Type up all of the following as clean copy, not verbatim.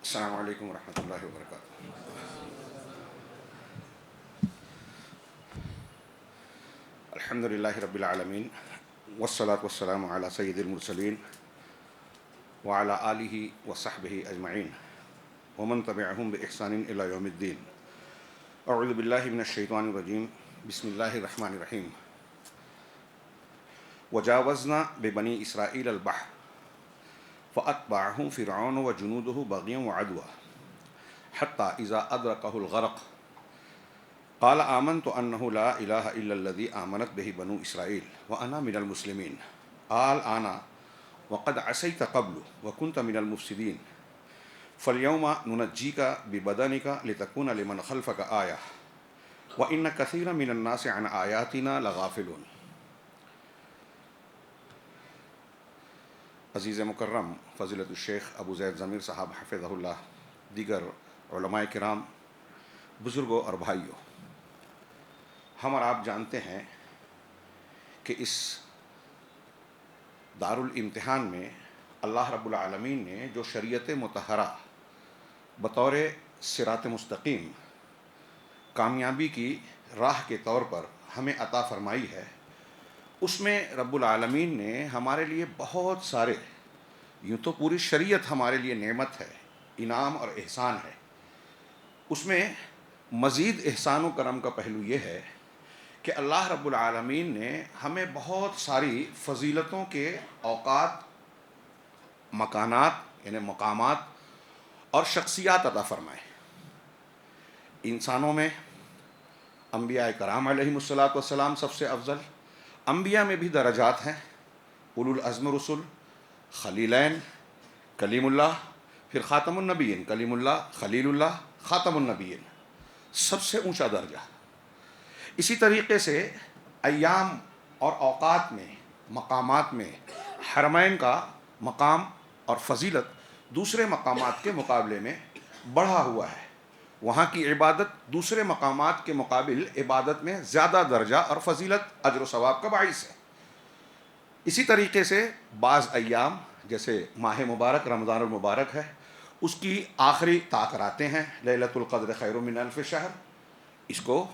السلام علیکم ورحمۃ اللہ وبرکاتہ۔ الحمد للہ رب العالمین والصلاة والسلام علی سید المرسلین وعلی آلہ وصحبہ اجمعین ومن تبعہم بإحسان الی یوم الدین۔ اعوذ باللہ من الشیطان الرجیم، بسم اللہ الرحمن الرحیم۔ وجاوزنا ببنی اسرائیل البحر فأتبعهم فرعون وجنوده بغيا وعدوا حتى إذا أدركه الغرق قال آمنت أنه لا إله إلا الذي آمنت به بنو إسرائيل وأنا من المسلمين الآن وقد عصيت قبل وكنت من المفسدين فاليوم ننجيك ببدنك لتكون لمن خلفك آية وإن كثيرا من الناس عن آياتنا لغافلون۔ عزیز مکرم فضیلت الشیخ ابو زید ضمیر صاحب حفظہ اللہ، دیگر علماء کرام، بزرگوں اور بھائیوں، ہم اور آپ جانتے ہیں کہ اس دارالامتحان میں اللہ رب العالمین نے جو شریعت مطہرہ بطور صراط مستقیم کامیابی کی راہ کے طور پر ہمیں عطا فرمائی ہے، اس میں رب العالمین نے ہمارے لیے بہت سارے، یوں تو پوری شریعت ہمارے لیے نعمت ہے، انعام اور احسان ہے، اس میں مزید احسان و کرم کا پہلو یہ ہے کہ اللہ رب العالمین نے ہمیں بہت ساری فضیلتوں کے اوقات، مکانات یعنی مقامات اور شخصیات عطا فرمائے۔ انسانوں میں انبیاء کرام علیہم الصلاۃ والسلام سب سے افضل، انبیاء میں بھی درجات ہیں، اولو العزم رسول، خلیلین، کلیم اللہ، پھر خاتم النبیین، کلیم اللہ، خلیل اللہ، خاتم النبیین، سب سے اونچا درجہ۔ اسی طریقے سے ایام اور اوقات میں، مقامات میں حرمین کا مقام اور فضیلت دوسرے مقامات کے مقابلے میں بڑھا ہوا ہے، وہاں کی عبادت دوسرے مقامات کے مقابل عبادت میں زیادہ درجہ اور فضیلت، اجر و ثواب کا باعث ہے۔ اسی طریقے سے بعض ایام جیسے ماہ مبارک رمضان المبارک ہے، اس کی آخری تاثراتیں ہیں، لیلۃ القدر خیر من الف شہر، اس کو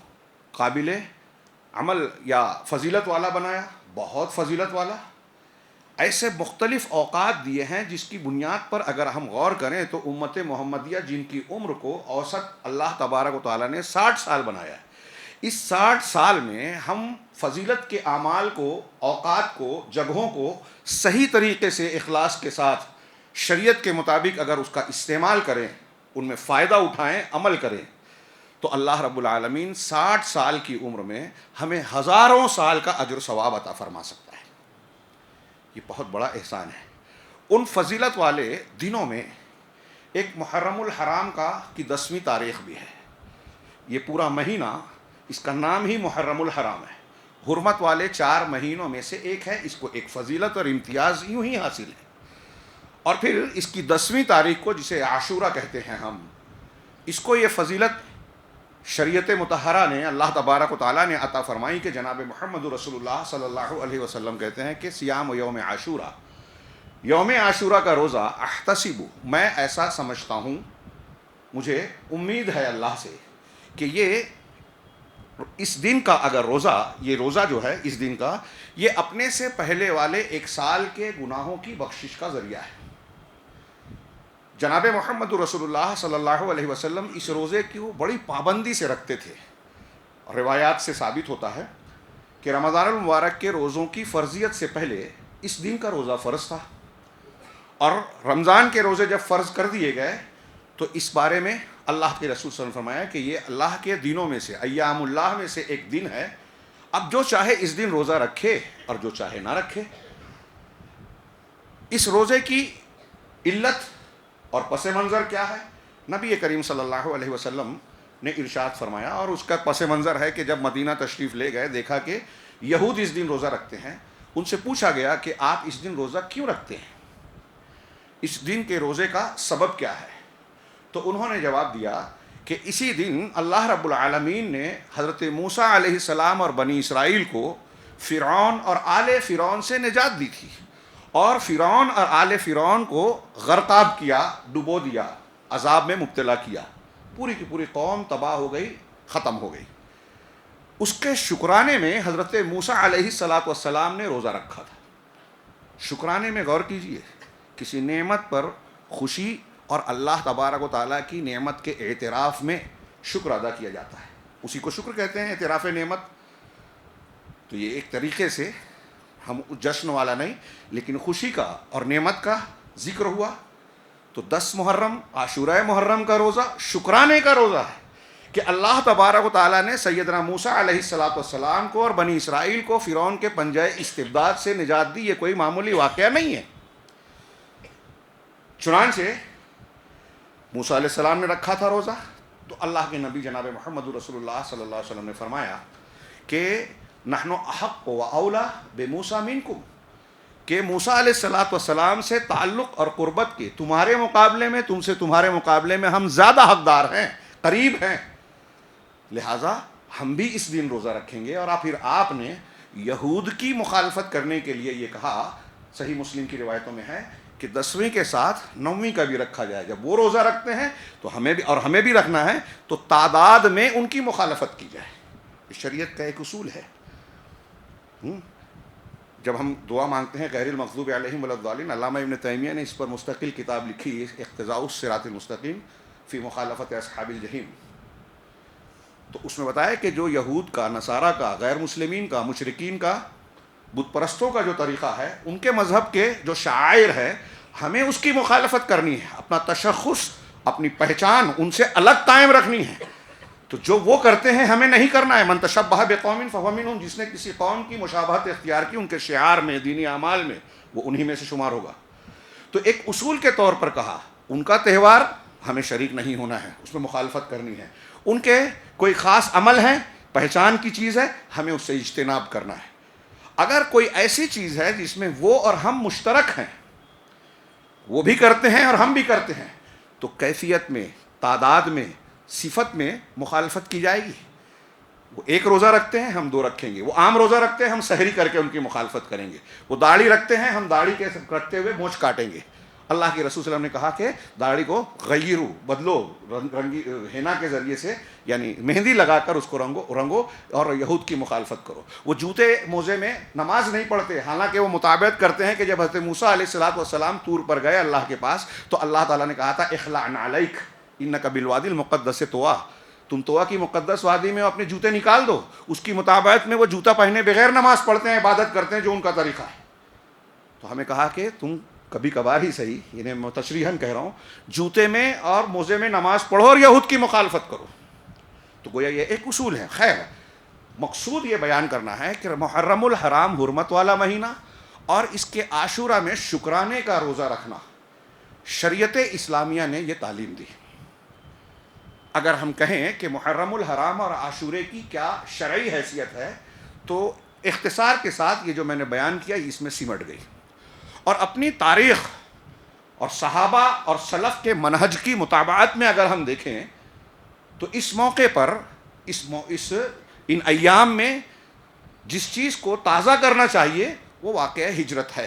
قابل عمل یا فضیلت والا بنایا، بہت فضیلت والا۔ ایسے مختلف اوقات دیے ہیں جس کی بنیاد پر اگر ہم غور کریں تو امت محمدیہ جن کی عمر کو اوسط اللہ تبارک و تعالیٰ نے 60 سال بنایا ہے، اس 60 سال میں ہم فضیلت کے اعمال کو، اوقات کو، جگہوں کو صحیح طریقے سے اخلاص کے ساتھ شریعت کے مطابق اگر اس کا استعمال کریں، ان میں فائدہ اٹھائیں، عمل کریں، تو اللہ رب العالمین 60 سال کی عمر میں ہمیں ہزاروں سال کا اجر و ثواب عطا فرما سکتا ہے۔ یہ بہت بڑا احسان ہے۔ ان فضیلت والے دنوں میں ایک محرم الحرام کی 10ویں تاریخ بھی ہے۔ یہ پورا مہینہ، اس کا نام ہی محرم الحرام ہے، حرمت والے 4 مہینوں میں سے ایک ہے، اس کو ایک فضیلت اور امتیاز یوں ہی حاصل ہے۔ اور پھر اس کی 10ویں تاریخ کو، جسے عاشورہ کہتے ہیں ہم، اس کو یہ فضیلت شریعت مطہرہ نے، اللہ تبارک و تعالیٰ نے عطا فرمائی کہ جناب محمد رسول اللہ صلی اللہ علیہ وسلم کہتے ہیں کہ سیام یوم عاشورہ، یوم عاشورہ کا روزہ، احتسب، میں ایسا سمجھتا ہوں، مجھے امید ہے اللہ سے کہ یہ اس دن کا اگر روزہ، یہ روزہ جو ہے اس دن کا، یہ اپنے سے پہلے والے 1 سال کے گناہوں کی بخشش کا ذریعہ ہے۔ جناب محمد رسول اللہ صلی اللہ علیہ وسلم اس روزے کی وہ بڑی پابندی سے رکھتے تھے۔ روایات سے ثابت ہوتا ہے کہ رمضان المبارک کے روزوں کی فرضیت سے پہلے اس دن کا روزہ فرض تھا، اور رمضان کے روزے جب فرض کر دیے گئے تو اس بارے میں اللہ کے رسول صلی اللہ علیہ وسلم نے فرمایا کہ یہ اللہ کے دنوں میں سے، ایام اللہ میں سے ایک دن ہے، اب جو چاہے اس دن روزہ رکھے اور جو چاہے نہ رکھے۔ اس روزے کی علت اور پس منظر کیا ہے؟ نبی کریم صلی اللہ علیہ وسلم نے ارشاد فرمایا، اور اس کا پس منظر ہے کہ جب مدینہ تشریف لے گئے، دیکھا کہ یہود اس دن روزہ رکھتے ہیں، ان سے پوچھا گیا کہ آپ اس دن روزہ کیوں رکھتے ہیں، اس دن کے روزے کا سبب کیا ہے؟ تو انہوں نے جواب دیا کہ اسی دن اللہ رب العالمین نے حضرت موسیٰ علیہ السلام اور بنی اسرائیل کو فرعون اور آل فرعون سے نجات دی تھی، اور فرعون اور آل فرعون کو غرقاب کیا، ڈبو دیا، عذاب میں مبتلا کیا، پوری کی پوری قوم تباہ ہو گئی، ختم ہو گئی۔ اس کے شکرانے میں حضرت موسیٰ علیہ السلام نے روزہ رکھا تھا۔ شکرانے میں غور کیجئے، کسی نعمت پر خوشی اور اللہ تبارک و تعالیٰ کی نعمت کے اعتراف میں شکر ادا کیا جاتا ہے، اسی کو شکر کہتے ہیں، اعتراف نعمت۔ تو یہ ایک طریقے سے ہم جشن والا نہیں لیکن خوشی کا اور نعمت کا ذکر ہوا۔ تو 10 محرم عاشورہ محرم کا روزہ شکرانے کا روزہ ہے کہ اللہ تبارک و تعالیٰ نے سیدنا موسیٰ علیہ السلام کو اور بنی اسرائیل کو فرعون کے پنجہ استبداد سے نجات دی۔ یہ کوئی معمولی واقعہ نہیں ہے۔ چنانچہ موسیٰ علیہ السلام نے رکھا تھا روزہ، تو اللہ کے نبی جناب محمد رسول اللہ صلی اللہ علیہ وسلم نے فرمایا کہ نحن احق و اولا بموسیٰ منکم، کہ موسیٰ علیہ السلام سے تعلق اور قربت کے تمہارے مقابلے میں، تمہارے مقابلے میں ہم زیادہ حقدار ہیں، قریب ہیں، لہٰذا ہم بھی اس دن روزہ رکھیں گے۔ اور پھر آپ نے یہود کی مخالفت کرنے کے لیے یہ کہا، صحیح مسلم کی روایتوں میں ہے کہ 10ویں کے ساتھ 9ویں کا بھی رکھا جائے۔ جب وہ روزہ رکھتے ہیں تو ہمیں بھی رکھنا ہے، تو تعداد میں ان کی مخالفت کی جائے۔ یہ شریعت کا ایک اصول ہے۔ جب ہم دعا مانگتے ہیں غیر المغضوب علیہم ولا الضالین، علامہ ابن تیمیہ نے اس پر مستقل کتاب لکھی ہے، اقتضاء الصراط المستقیم فی مخالفت اصحاب الجحیم۔ تو اس میں بتایا کہ جو یہود کا، نصارہ کا، غیر مسلمین کا، مشرکین کا، بت پرستوں کا جو طریقہ ہے، ان کے مذہب کے جو شعائر ہے، ہمیں اس کی مخالفت کرنی ہے، اپنا تشخص، اپنی پہچان ان سے الگ قائم رکھنی ہے۔ تو جو وہ کرتے ہیں ہمیں نہیں کرنا ہے۔ من تشبہ بقوم فہو منہم، جس نے کسی قوم کی مشابہت اختیار کی ان کے شعار میں، دینی اعمال میں، وہ انہی میں سے شمار ہوگا۔ تو ایک اصول کے طور پر کہا، ان کا تہوار ہمیں شریک نہیں ہونا ہے، اس میں مخالفت کرنی ہے۔ ان کے کوئی خاص عمل ہے، پہچان کی چیز ہے، ہمیں اس سے اجتناب کرنا ہے۔ اگر کوئی ایسی چیز ہے جس میں وہ اور ہم مشترک ہیں، وہ بھی کرتے ہیں اور ہم بھی کرتے ہیں، تو کیفیت میں، تعداد میں، صفت میں مخالفت کی جائے گی۔ وہ ایک روزہ رکھتے ہیں، ہم 2 رکھیں گے۔ وہ عام روزہ رکھتے ہیں، ہم سحری کر کے ان کی مخالفت کریں گے۔ وہ داڑھی رکھتے ہیں، ہم داڑھی کے رکھتے ہوئے مونچھ کاٹیں گے۔ اللہ کے رسول صلی اللہ علیہ وسلم نے کہا کہ داڑھی کو غیرو، بدلو، رنگی ہینا کے ذریعے سے، یعنی مہندی لگا کر اس کو رنگو اور یہود کی مخالفت کرو۔ وہ جوتے موزے میں نماز نہیں پڑھتے، حالانکہ وہ مطابقت کرتے ہیں کہ جب حضرت موسیٰ علیہ السلام طور پر گئے اللہ کے پاس، تو اللہ تعالیٰ نے کہا تھا اخلع نعلیک انک بالوادی المقدس طویٰ، تم طویٰ کی مقدس وادی میں اپنے جوتے نکال دو۔ اس کی مطابقت میں وہ جوتا پہنے بغیر نماز پڑھتے ہیں، عبادت کرتے ہیں، جو ان کا طریقہ ہے۔ تو ہمیں کہا کہ تم کبھی کبھار ہی صحیح، انہیں میں تشریحاً کہہ رہا ہوں، جوتے میں اور موزے میں نماز پڑھو اور یہود کی مخالفت کرو۔ تو گویا یہ ایک اصول ہے۔ خیر، مقصود یہ بیان کرنا ہے کہ محرم الحرام حرمت والا مہینہ اور اس کے عاشورہ میں شکرانے کا روزہ رکھنا، شریعت اسلامیہ نے یہ تعلیم دی۔ اگر ہم کہیں کہ محرم الحرام اور عاشورے کی کیا شرعی حیثیت ہے، تو اختصار کے ساتھ یہ جو میں نے بیان کیا اس میں سمٹ گئی۔ اور اپنی تاریخ اور صحابہ اور سلف کے منہج کی مطابعت میں اگر ہم دیکھیں تو اس موقع پر ان ایام میں جس چیز کو تازہ کرنا چاہیے وہ واقعہ ہجرت ہے،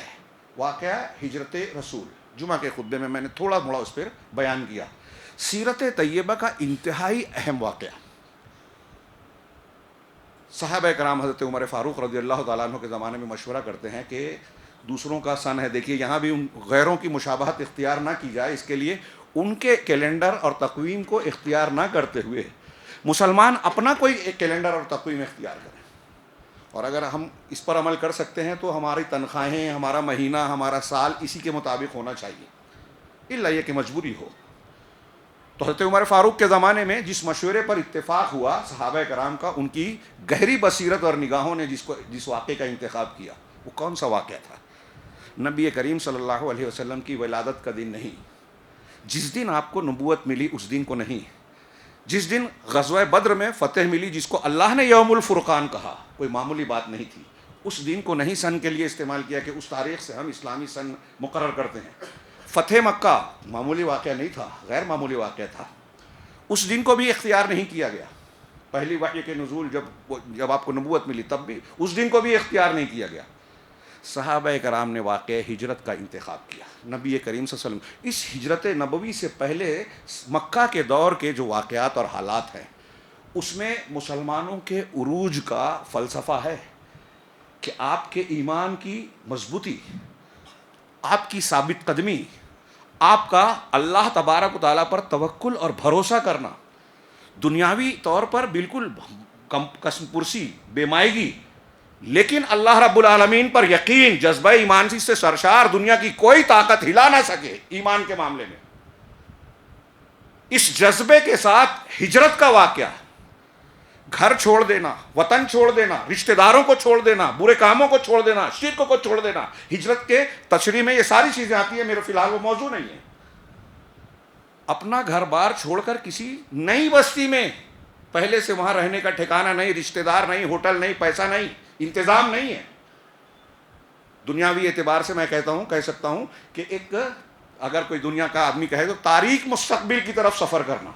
واقعہ ہجرت رسول۔ جمعہ کے خطبے میں نے تھوڑا موڑا اس پر بیان کیا۔ سیرت طیبہ کا انتہائی اہم واقعہ، صحابہ کرام حضرت عمر فاروق رضی اللہ تعالیٰ عنہ کے زمانے میں مشورہ کرتے ہیں کہ دوسروں کا سن ہے، دیکھیے یہاں بھی ان غیروں کی مشابہت اختیار نہ کی جائے، اس کے لیے ان کے کیلنڈر اور تقویم کو اختیار نہ کرتے ہوئے مسلمان اپنا کوئی ایک کیلنڈر اور تقویم اختیار کریں۔ اور اگر ہم اس پر عمل کر سکتے ہیں تو ہماری تنخواہیں، ہمارا مہینہ، ہمارا سال اسی کے مطابق ہونا چاہیے، الا یہ کہ مجبوری ہو۔ تو حضرت عمر فاروق کے زمانے میں جس مشورے پر اتفاق ہوا صحابہ کرام کا، ان کی گہری بصیرت اور نگاہوں نے جس واقعے کا انتخاب کیا، وہ کون سا واقعہ تھا؟ نبی کریم صلی اللہ علیہ وسلم کی ولادت کا دن نہیں، جس دن آپ کو نبوت ملی اس دن کو نہیں، جس دن غزوہ بدر میں فتح ملی جس کو اللہ نے یوم الفرقان کہا، کوئی معمولی بات نہیں تھی، اس دن کو نہیں سن کے لیے استعمال کیا کہ اس تاریخ سے ہم اسلامی سن مقرر کرتے ہیں۔ فتح مکہ معمولی واقعہ نہیں تھا، غیر معمولی واقعہ تھا، اس دن کو بھی اختیار نہیں کیا گیا۔ پہلی وحی کے نزول جب آپ کو نبوت ملی تب بھی اس دن کو بھی اختیار نہیں کیا گیا۔ صحابہ کرام نے واقع ہجرت کا انتخاب کیا. نبی کریم صلی اللہ علیہ وسلم اس ہجرت نبوی سے پہلے مکہ کے دور کے جو واقعات اور حالات ہیں اس میں مسلمانوں کے عروج کا فلسفہ ہے کہ آپ کے ایمان کی مضبوطی، آپ کی ثابت قدمی، آپ کا اللہ تبارک و تعالیٰ پر توکل اور بھروسہ کرنا، دنیاوی طور پر بالکل قسم پرسی، بے مائگی، لیکن اللہ رب العالمین پر یقین، جذبہ ایمان سے سرشار، دنیا کی کوئی طاقت ہلا نہ سکے ایمان کے معاملے میں. اس جذبے کے ساتھ ہجرت کا واقعہ، گھر چھوڑ دینا، وطن چھوڑ دینا، رشتہ داروں کو چھوڑ دینا، برے کاموں کو چھوڑ دینا، شرک کو چھوڑ دینا، ہجرت کے تشریح میں یہ ساری چیزیں آتی ہیں. میرے فی الحال وہ موضوع نہیں ہے. اپنا گھر بار چھوڑ کر کسی نئی بستی میں، پہلے سے وہاں رہنے کا ٹھکانہ نہیں، رشتہ دار نہیں، ہوٹل نہیں، پیسہ نہیں، انتظام نہیں ہے. دنیاوی اعتبار سے میں کہہ سکتا ہوں کہ ایک اگر کوئی دنیا کا آدمی کہے تو تاریک مستقبل کی طرف سفر کرنا.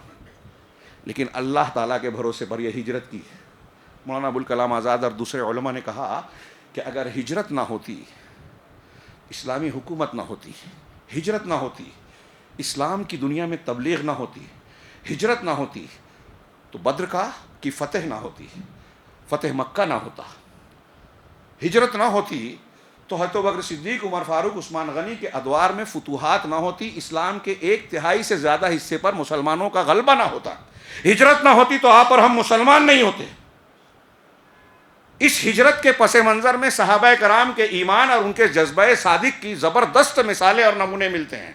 لیکن اللہ تعالیٰ کے بھروسے پر یہ ہجرت کی. مولانا ابوالکلام آزاد اور دوسرے علماء نے کہا کہ اگر ہجرت نہ ہوتی، اسلامی حکومت نہ ہوتی، ہجرت نہ ہوتی، اسلام کی دنیا میں تبلیغ نہ ہوتی، ہجرت نہ ہوتی، تو بدر کی فتح نہ ہوتی، فتح مکہ نہ ہوتا، ہجرت نہ ہوتی تو حضرت ابوبکر صدیق، عمر فاروق، عثمان غنی کے ادوار میں فتوحات نہ ہوتی، اسلام کے 1/3 سے زیادہ حصے پر مسلمانوں کا غلبہ نہ ہوتا، ہجرت نہ ہوتی تو آپ اور ہم مسلمان نہیں ہوتے. اس ہجرت کے پس منظر میں صحابہ کرام کے ایمان اور ان کے جذبہ صادق کی زبردست مثالیں اور نمونے ملتے ہیں.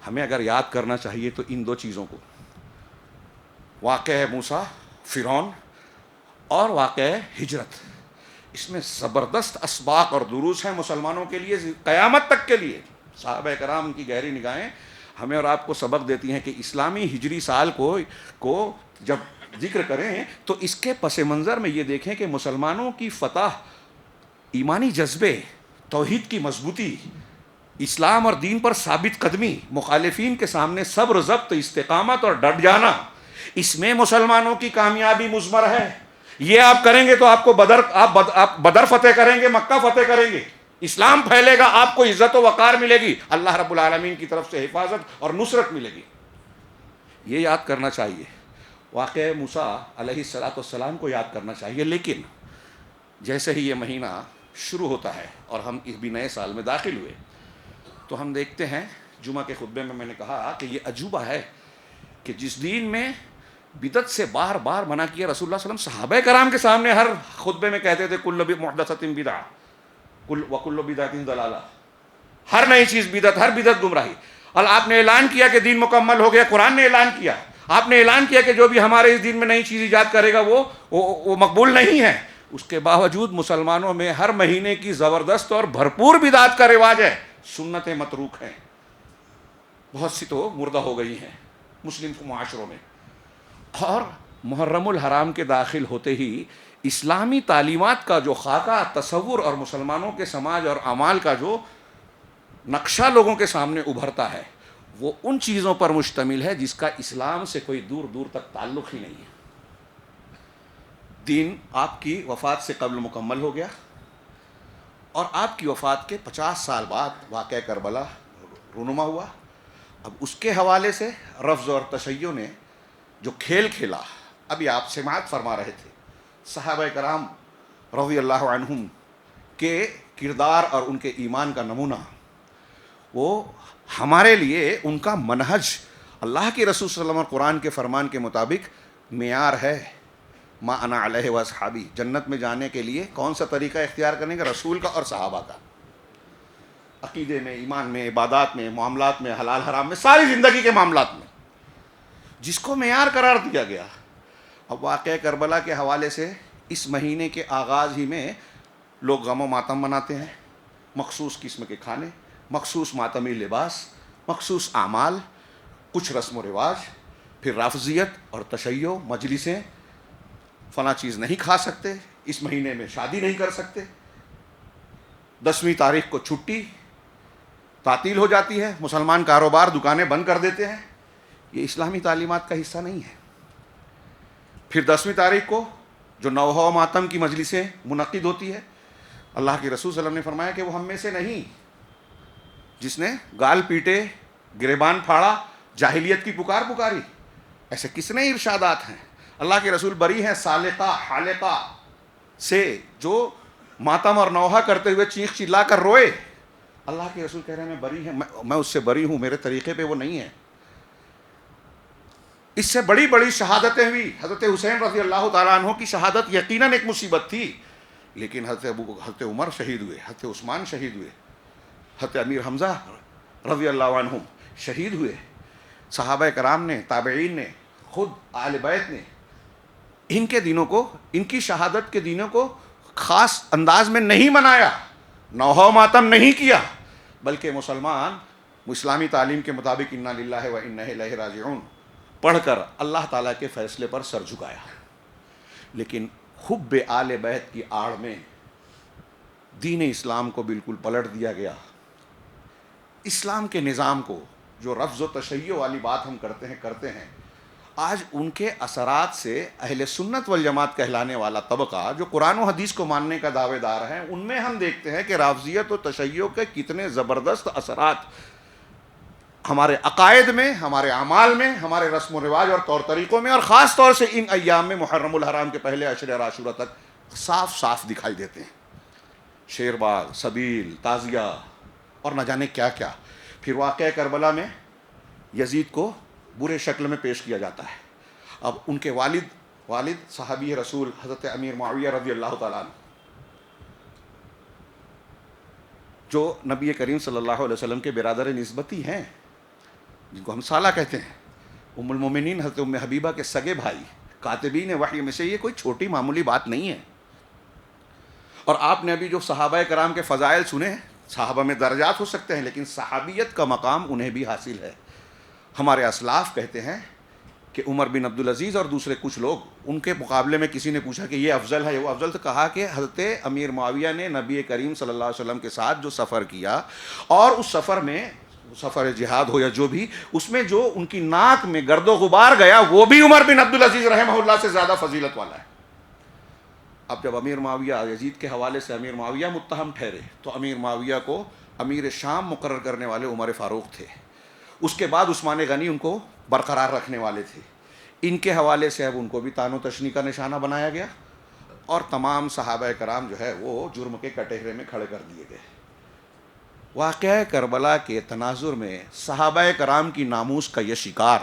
ہمیں اگر یاد کرنا چاہیے تو ان دو چیزوں کو، واقعہ موسیٰ، فرعون، اور واقعہ ہجرت، اس میں زبردست اسباق اور دروس ہیں مسلمانوں کے لیے قیامت تک کے لیے. صحابہ کرام کی گہری نگاہیں ہمیں اور آپ کو سبق دیتی ہیں کہ اسلامی ہجری سال کو جب ذکر کریں تو اس کے پس منظر میں یہ دیکھیں کہ مسلمانوں کی فتح، ایمانی جذبے، توحید کی مضبوطی، اسلام اور دین پر ثابت قدمی، مخالفین کے سامنے صبر، ضبط، استقامت اور ڈٹ جانا، اس میں مسلمانوں کی کامیابی مضمر ہے. یہ آپ کریں گے تو آپ کو بدر فتح کریں گے، مکہ فتح کریں گے، اسلام پھیلے گا، آپ کو عزت و وقار ملے گی، اللہ رب العالمین کی طرف سے حفاظت اور نصرت ملے گی. یہ یاد کرنا چاہیے. واقعہ موسیٰ علیہ السلام کو یاد کرنا چاہیے. لیکن جیسے ہی یہ مہینہ شروع ہوتا ہے اور ہم اس بھی نئے سال میں داخل ہوئے تو ہم دیکھتے ہیں، جمعہ کے خطبے میں نے کہا کہ یہ عجوبہ ہے کہ جس دین میں بدعت سے بار بار منع کیا، رسول اللہ صلی اللہ علیہ وسلم صحابہ کرام کے سامنے ہر خطبے میں کہتے تھے کل محدثۃ بدعہ وکل بدعۃ ضلالہ، ہر نئی چیز بدعت، ہر بدعت گمراہی. اور آپ نے اعلان کیا کہ دین مکمل ہو گیا، قرآن نے اعلان کیا، آپ نے اعلان کیا کہ جو بھی ہمارے اس دین میں نئی چیز ایجاد کرے گا وہ مقبول نہیں ہے. اس کے باوجود مسلمانوں میں ہر مہینے کی زبردست اور بھرپور بدعت کا رواج ہے. سنتیں متروک ہیں، بہت سی تو مردہ ہو گئی ہیں مسلم معاشروں میں. اور محرم الحرام کے داخل ہوتے ہی اسلامی تعلیمات کا جو خاکہ تصور اور مسلمانوں کے سماج اور اعمال کا جو نقشہ لوگوں کے سامنے ابھرتا ہے وہ ان چیزوں پر مشتمل ہے جس کا اسلام سے کوئی دور دور تک تعلق ہی نہیں ہے. دین آپ کی وفات سے قبل مکمل ہو گیا اور آپ کی وفات کے 50 سال بعد واقعہ کربلا رونما ہوا. اب اس کے حوالے سے رفض اور تشیع نے جو کھیل کھیلا، ابھی آپ سماعت فرما رہے تھے صحابہ کرام رضی اللہ عنہم کے کردار اور ان کے ایمان کا نمونہ، وہ ہمارے لیے ان کا منہج اللہ کے رسول صلی اللہ علیہ وسلم اور قرآن کے فرمان کے مطابق معیار ہے. ما انا علیہ واصحابی، جنت میں جانے کے لیے کون سا طریقہ اختیار کرنے کا؟ رسول کا اور صحابہ کا. عقیدے میں، ایمان میں، عبادات میں، معاملات میں، حلال حرام میں، ساری زندگی کے معاملات میں جس کو معیار قرار دیا گیا. اب واقعہ کربلا کے حوالے سے اس مہینے کے آغاز ہی میں لوگ غم و ماتم مناتے ہیں، مخصوص قسم کے کھانے، مخصوص ماتمی لباس، مخصوص اعمال، کچھ رسم و رواج، پھر رافضیت اور تشیع، مجلسیں، فلاں چیز نہیں کھا سکتے، اس مہینے میں شادی نہیں کر سکتے، 10ویں تاریخ کو چھٹی تعطیل ہو جاتی ہے، مسلمان کاروبار دکانیں بند کر دیتے ہیں. یہ اسلامی تعلیمات کا حصہ نہیں ہے. پھر 10ویں تاریخ کو جو نوحہ و ماتم کی مجلسیں منعقد ہوتی ہے، اللہ کے رسول صلی اللہ علیہ وسلم نے فرمایا کہ وہ ہم میں سے نہیں جس نے گال پیٹے، گریبان پھاڑا، جاہلیت کی پکار پکاری. ایسے کتنے ارشادات ہیں. اللہ کے رسول بری ہیں سالقہ حالقہ سے جو ماتم اور نوحہ کرتے ہوئے چیخ چلا کر روئے. اللہ کے رسول کہہ رہے ہیں میں بری ہیں، میں اس سے بری ہوں، میرے طریقے پہ وہ نہیں ہے. اس سے بڑی بڑی شہادتیں ہوئی. حضرت حسین رضی اللہ تعالیٰ عنہ کی شہادت یقیناً ایک مصیبت تھی، لیکن حضرت عمر شہید ہوئے، حضرت عثمان شہید ہوئے، حضرت امیر حمزہ رضی اللہ عنہم شہید ہوئے. صحابہ کرام نے، تابعین نے، خود آل بیت نے ان کے دنوں کو، ان کی شہادت کے دنوں کو خاص انداز میں نہیں منایا، نوحہ ماتم نہیں کیا، بلکہ مسلمان اسلامی تعلیم کے مطابق انا للہ و انا الیہ راجعون پڑھ کر اللہ تعالیٰ کے فیصلے پر سر جھکایا. لیکن حب آل بیت کی آڑ میں دین اسلام کو بالکل پلٹ دیا گیا. اسلام کے نظام کو، جو رفض و تشیع والی بات ہم کرتے ہیں، آج ان کے اثرات سے اہل سنت والجماعت کہلانے والا طبقہ جو قرآن و حدیث کو ماننے کا دعوے دار ہیں، ان میں ہم دیکھتے ہیں کہ رافضیت و تشیع کے کتنے زبردست اثرات ہمارے عقائد میں، ہمارے اعمال میں، ہمارے رسم و رواج اور طور طریقوں میں، اور خاص طور سے ان ایام میں محرم الحرام کے پہلے عشر عاشورہ تک صاف صاف دکھائی دیتے ہیں. شیر باغ، سبیل، تازیہ اور نہ جانے کیا کیا. پھر واقعہ کربلا میں یزید کو برے شکل میں پیش کیا جاتا ہے. اب ان کے والد صحابی رسول حضرت امیر معاویہ رضی اللہ تعالیٰ عنہ، جو نبی کریم صلی اللہ علیہ وسلم کے برادر نسبتی ہیں، جن کو ہم سالہ کہتے ہیں، ام المومنین حضرت ام حبیبہ کے سگے بھائی، کاتبین وحی میں سے، یہ کوئی چھوٹی معمولی بات نہیں ہے. اور آپ نے ابھی جو صحابہ کرام کے فضائل سنے، صحابہ میں درجات ہو سکتے ہیں لیکن صحابیت کا مقام انہیں بھی حاصل ہے. ہمارے اسلاف کہتے ہیں کہ عمر بن عبدالعزیز اور دوسرے کچھ لوگ، ان کے مقابلے میں کسی نے پوچھا کہ یہ افضل ہے، وہ افضل، تو کہا کہ حضرت امیر معاویہ نے نبی کریم صلی اللہ علیہ وسلم کے ساتھ جو سفر کیا، اور اس سفر میں، سفر جہاد ہو یا جو بھی، اس میں جو ان کی ناک میں گرد و غبار گیا، وہ بھی عمر بن عبدالعزیز رحمہ اللہ سے زیادہ فضیلت والا ہے. اب جب امیر معاویہ، یزید کے حوالے سے امیر معاویہ متہم ٹھہرے، تو امیر معاویہ کو امیر شام مقرر کرنے والے عمر فاروق تھے. اس کے بعد عثمان غنی ان کو برقرار رکھنے والے تھے. ان کے حوالے سے اب ان کو بھی طعن و تشنیع کا نشانہ بنایا گیا، اور تمام صحابہ کرام جو ہے وہ جرم کے کٹہرے میں کھڑے کر دیے گئے. واقعہ کربلا کے تناظر میں صحابہ کرام کی ناموس کا یہ شکار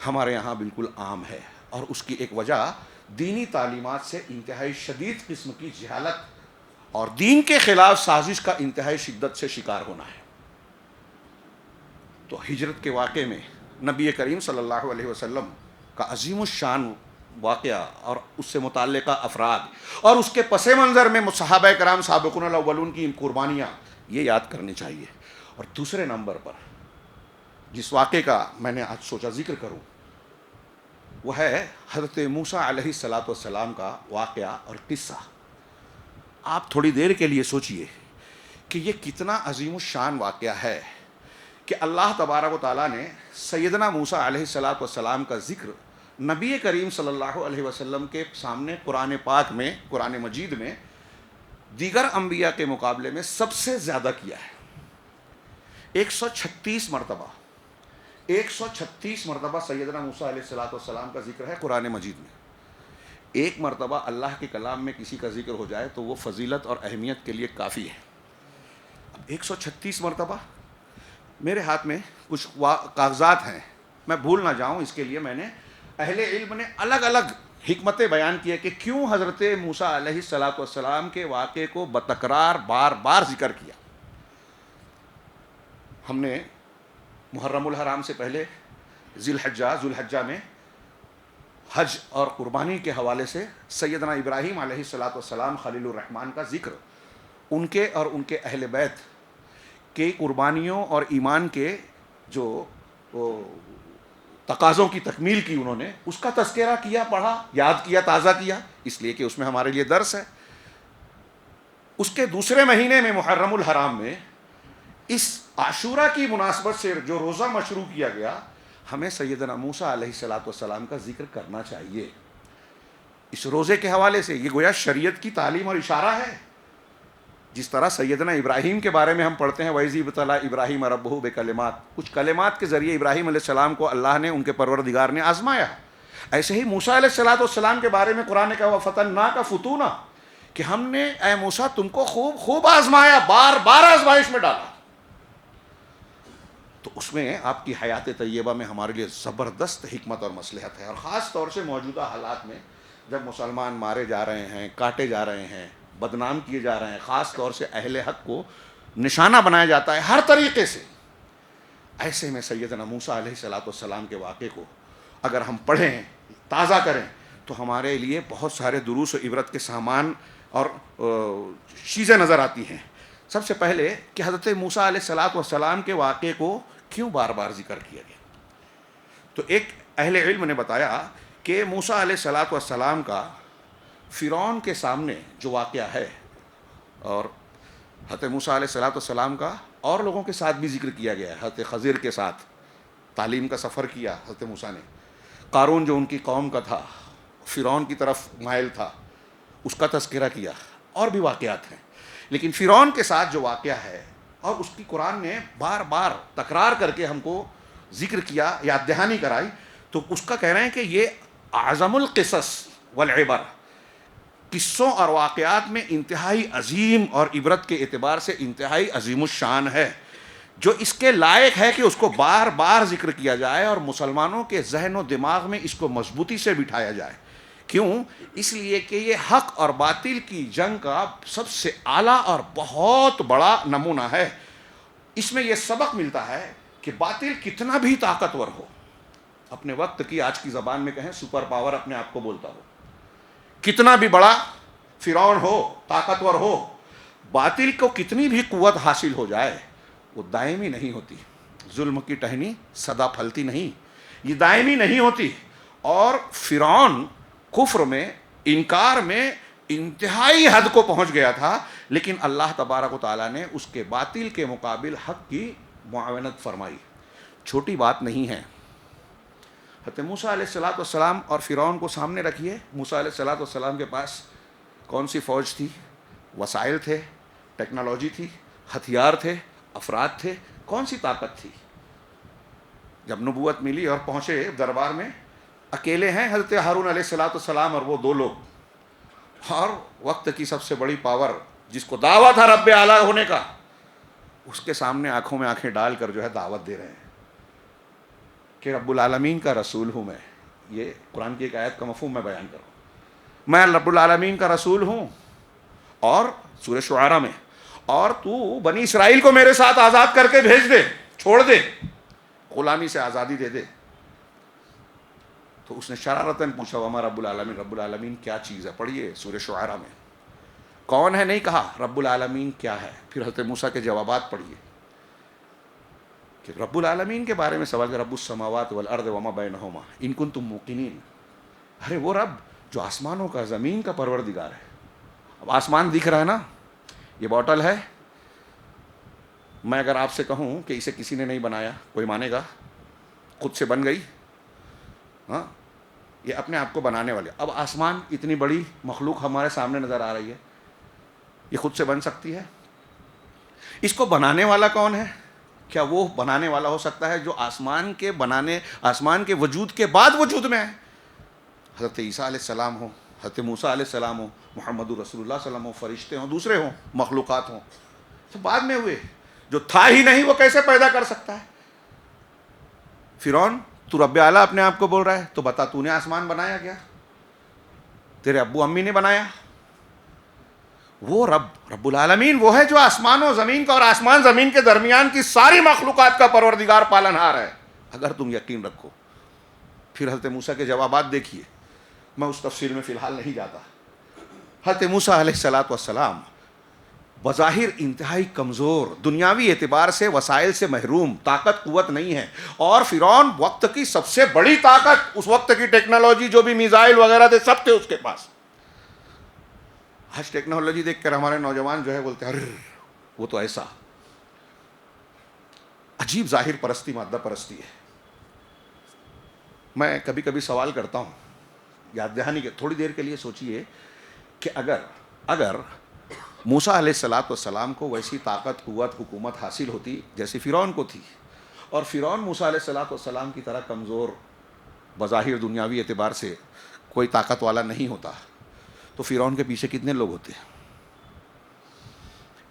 ہمارے یہاں بالکل عام ہے، اور اس کی ایک وجہ دینی تعلیمات سے انتہائی شدید قسم کی جہالت اور دین کے خلاف سازش کا انتہائی شدت سے شکار ہونا ہے. تو ہجرت کے واقعے میں نبی کریم صلی اللہ علیہ وسلم کا عظیم الشان واقعہ اور اس سے متعلقہ افراد اور اس کے پس منظر میں صحابہ کرام سابقون الاولون کی قربانیاں، یہ یاد کرنی چاہیے. اور دوسرے نمبر پر جس واقعے کا میں نے آج سوچا ذکر کروں، وہ ہے حضرت موسیٰ علیہ السلام کا واقعہ اور قصہ. آپ تھوڑی دیر کے لیے سوچئے کہ یہ کتنا عظیم الشان واقعہ ہے کہ اللہ تبارک و تعالیٰ نے سیدنا موسیٰ علیہ السلام کا ذکر نبی کریم صلی اللہ علیہ وسلم کے سامنے قرآن پاک میں، قرآن مجید میں دیگر انبیاء کے مقابلے میں سب سے زیادہ کیا ہے. 136 مرتبہ 136 مرتبہ سیدنا موسیٰ علیہ السلام کا ذکر ہے قرآن مجید میں. ایک مرتبہ اللہ کے کلام میں کسی کا ذکر ہو جائے تو وہ فضیلت اور اہمیت کے لیے کافی ہے. اب 136 مرتبہ، میرے ہاتھ میں کچھ کاغذات ہیں، میں بھول نہ جاؤں اس کے لیے میں نے، اہل علم نے الگ الگ حکمتیں بیان کی ہے کہ کیوں حضرت موسیٰ علیہ السلام کے واقعے کو بتکرار بار بار ذکر کیا. ہم نے محرم الحرام سے پہلے ذی الحجہ میں حج اور قربانی کے حوالے سے سیدنا ابراہیم علیہ السلام خلیل الرحمن کا ذکر، ان کے اور ان کے اہل بیت کے قربانیوں اور ایمان کے جو تقاضوں کی تکمیل کی انہوں نے، اس کا تذکرہ کیا، پڑھا، یاد کیا، تازہ کیا، اس لیے کہ اس میں ہمارے لیے درس ہے. اس کے دوسرے مہینے میں محرم الحرام میں اس عاشورہ کی مناسبت سے جو روزہ مشروع کیا گیا، ہمیں سیدنا موسیٰ علیہ السلام کا ذکر کرنا چاہیے. اس روزے کے حوالے سے یہ گویا شریعت کی تعلیم اور اشارہ ہے جس طرح سیدنا ابراہیم کے بارے میں ہم پڑھتے ہیں وَإِذِ ابْتَلَىٰ إِبْرَاهِيمَ رَبُّهُ بِكَلِمَاتٍ، کچھ کلمات کے ذریعے ابراہیم علیہ السلام کو اللہ نے، ان کے پروردگار نے آزمایا. ایسے ہی موسیٰ علیہ السلام کے بارے میں قرآن نے کہا وَفَتَنَّاكَ فُتُونًا، کہ ہم نے اے موسیٰ تم کو خوب خوب آزمایا، بار بار آزمائش میں ڈالا. تو اس میں آپ کی حیات طیبہ میں ہمارے لیے زبردست حکمت اور مصلحت ہے. اور خاص طور سے موجودہ حالات میں جب مسلمان مارے جا رہے ہیں، کاٹے جا رہے ہیں، بدنام کیے جا رہے ہیں، خاص طور سے اہل حق کو نشانہ بنایا جاتا ہے ہر طریقے سے، ایسے میں سیدنا موسیٰ علیہ السلام کے واقعے کو اگر ہم پڑھیں، تازہ کریں، تو ہمارے لیے بہت سارے دروس و عبرت کے سامان اور چیزیں نظر آتی ہیں. سب سے پہلے کہ حضرت موسیٰ علیہ السلام کے واقعے کو کیوں بار بار ذکر کیا گیا. تو ایک اہل علم نے بتایا کہ موسیٰ علیہ السلام کا فرعون کے سامنے جو واقعہ ہے، اور حضرت موسیٰ علیہ السلام کا اور لوگوں کے ساتھ بھی ذکر کیا گیا ہے. حضرت خضر کے ساتھ تعلیم کا سفر کیا حضرت موسیٰ نے. قارون جو ان کی قوم کا تھا، فرعون کی طرف مائل تھا، اس کا تذکرہ کیا. اور بھی واقعات ہیں، لیکن فرعون کے ساتھ جو واقعہ ہے اور اس کی قرآن نے بار بار تکرار کر کے ہم کو ذکر کیا، یاد دہانی کرائی، تو اس کا کہہ رہے ہیں کہ یہ اعظم القصص والعبر، قصوں اور واقعات میں انتہائی عظیم اور عبرت کے اعتبار سے انتہائی عظیم الشان ہے، جو اس کے لائق ہے کہ اس کو بار بار ذکر کیا جائے اور مسلمانوں کے ذہن و دماغ میں اس کو مضبوطی سے بٹھایا جائے. کیوں؟ اس لیے کہ یہ حق اور باطل کی جنگ کا سب سے اعلیٰ اور بہت بڑا نمونہ ہے. اس میں یہ سبق ملتا ہے کہ باطل کتنا بھی طاقتور ہو، اپنے وقت کی آج کی زبان میں کہیں سپر پاور اپنے آپ کو بولتا ہو، کتنا بھی بڑا فرعون ہو، طاقتور ہو، باطل کو کتنی بھی قوت حاصل ہو جائے وہ دائمی نہیں ہوتی. ظلم کی ٹہنی سدا پھلتی نہیں، یہ دائمی نہیں ہوتی. اور فرعون کفر میں، انکار میں انتہائی حد کو پہنچ گیا تھا، لیکن اللہ تبارک و تعالیٰ نے اس کے باطل کے مقابل حق کی معاونت فرمائی. چھوٹی بات نہیں ہے. حضرت موسیٰ علیہ السلام اور فرعون کو سامنے رکھیے. موسیٰ علیہ السلام کے پاس کون سی فوج تھی؟ وسائل تھے، ٹیکنالوجی تھی، ہتھیار تھے، افراد تھے، کون سی طاقت تھی؟ جب نبوت ملی اور پہنچے دربار میں، اکیلے ہیں حضرت ہارون علیہ السلام اور وہ دو لوگ، اور وقت کی سب سے بڑی پاور جس کو دعویٰ تھا رب اعلیٰ ہونے کا، اس کے سامنے آنکھوں میں آنکھیں ڈال کر جو ہے دعوت دے رہے ہیں کہ رب العالمین کا رسول ہوں میں. یہ قرآن کی ایک آیت کا مفہوم میں بیان کروں، میں رب العالمین کا رسول ہوں، اور سورہ شعراء میں، اور تو بنی اسرائیل کو میرے ساتھ آزاد کر کے بھیج دے، چھوڑ دے، غلامی سے آزادی دے دے. تو اس نے شرارتاً پوچھا وما رب العالمین، رب العالمین کیا چیز ہے؟ پڑھیے سورہ شعراء میں کون ہے، نہیں کہا رب العالمین کیا ہے. پھر حضرت موسیٰ کے جوابات پڑھیے کہ رب العالمین کے بارے میں سوال کر، رب السماوات والارض وما بینہما ان کنتم موقنین. ارے وہ رب جو آسمانوں کا، زمین کا پروردگار ہے. اب آسمان دکھ رہا ہے نا، یہ بوٹل ہے، میں اگر آپ سے کہوں کہ اسے کسی نے نہیں بنایا، کوئی مانے گا؟ خود سے بن گئی؟ ہاں، یہ اپنے آپ کو بنانے والے. اب آسمان اتنی بڑی مخلوق ہمارے سامنے نظر آ رہی ہے، یہ خود سے بن سکتی ہے؟ اس کو بنانے والا کون ہے؟ کیا وہ بنانے والا ہو سکتا ہے جو آسمان کے وجود کے بعد وجود میں ہے؟ حضرت عیسیٰ علیہ السلام ہو، حضرت موسیٰ علیہ السلام ہو، محمد رسول اللہ صلی اللہ علیہ وسلم ہو، فرشتے ہوں، دوسرے ہوں، مخلوقات ہوں، تو بعد میں ہوئے. جو تھا ہی نہیں وہ کیسے پیدا کر سکتا ہے؟ فرعون تو رب اعلیٰ اپنے آپ کو بول رہا ہے، تو بتا تو نے آسمان بنایا کیا؟ تیرے ابو امی نے بنایا؟ وہ رب العالمین وہ ہے جو آسمان و زمین کا اور آسمان زمین کے درمیان کی ساری مخلوقات کا پروردگار پالنہار ہے، اگر تم یقین رکھو. پھر حضرت موسیٰ کے جوابات دیکھیے، میں اس تفصیل میں فی الحال نہیں جاتا. حضرت موسیٰ علیہ السلام بظاہر انتہائی کمزور، دنیاوی اعتبار سے وسائل سے محروم، طاقت قوت نہیں ہے، اور فرعون وقت کی سب سے بڑی طاقت، اس وقت کی ٹیکنالوجی جو بھی میزائل وغیرہ تھے سب تھے اس کے پاس. آج ٹیکنالوجی دیکھ کر ہمارے نوجوان جو ہے بولتے ہیں ارے وہ تو ایسا. عجیب ظاہر پرستی، مادہ پرستی ہے. میں کبھی کبھی سوال کرتا ہوں، یاد دہانی کے تھوڑی دیر کے لیے سوچئے کہ اگر موسیٰ علیہ السلام کو ویسی طاقت، قوت، حکومت حاصل ہوتی جیسی فرعون کو تھی، اور فرعون موسیٰ علیہ السلام کی طرح کمزور بظاہر دنیاوی اعتبار سے کوئی طاقت والا نہیں ہوتا، تو فرعون کے پیچھے کتنے لوگ ہوتے ہیں؟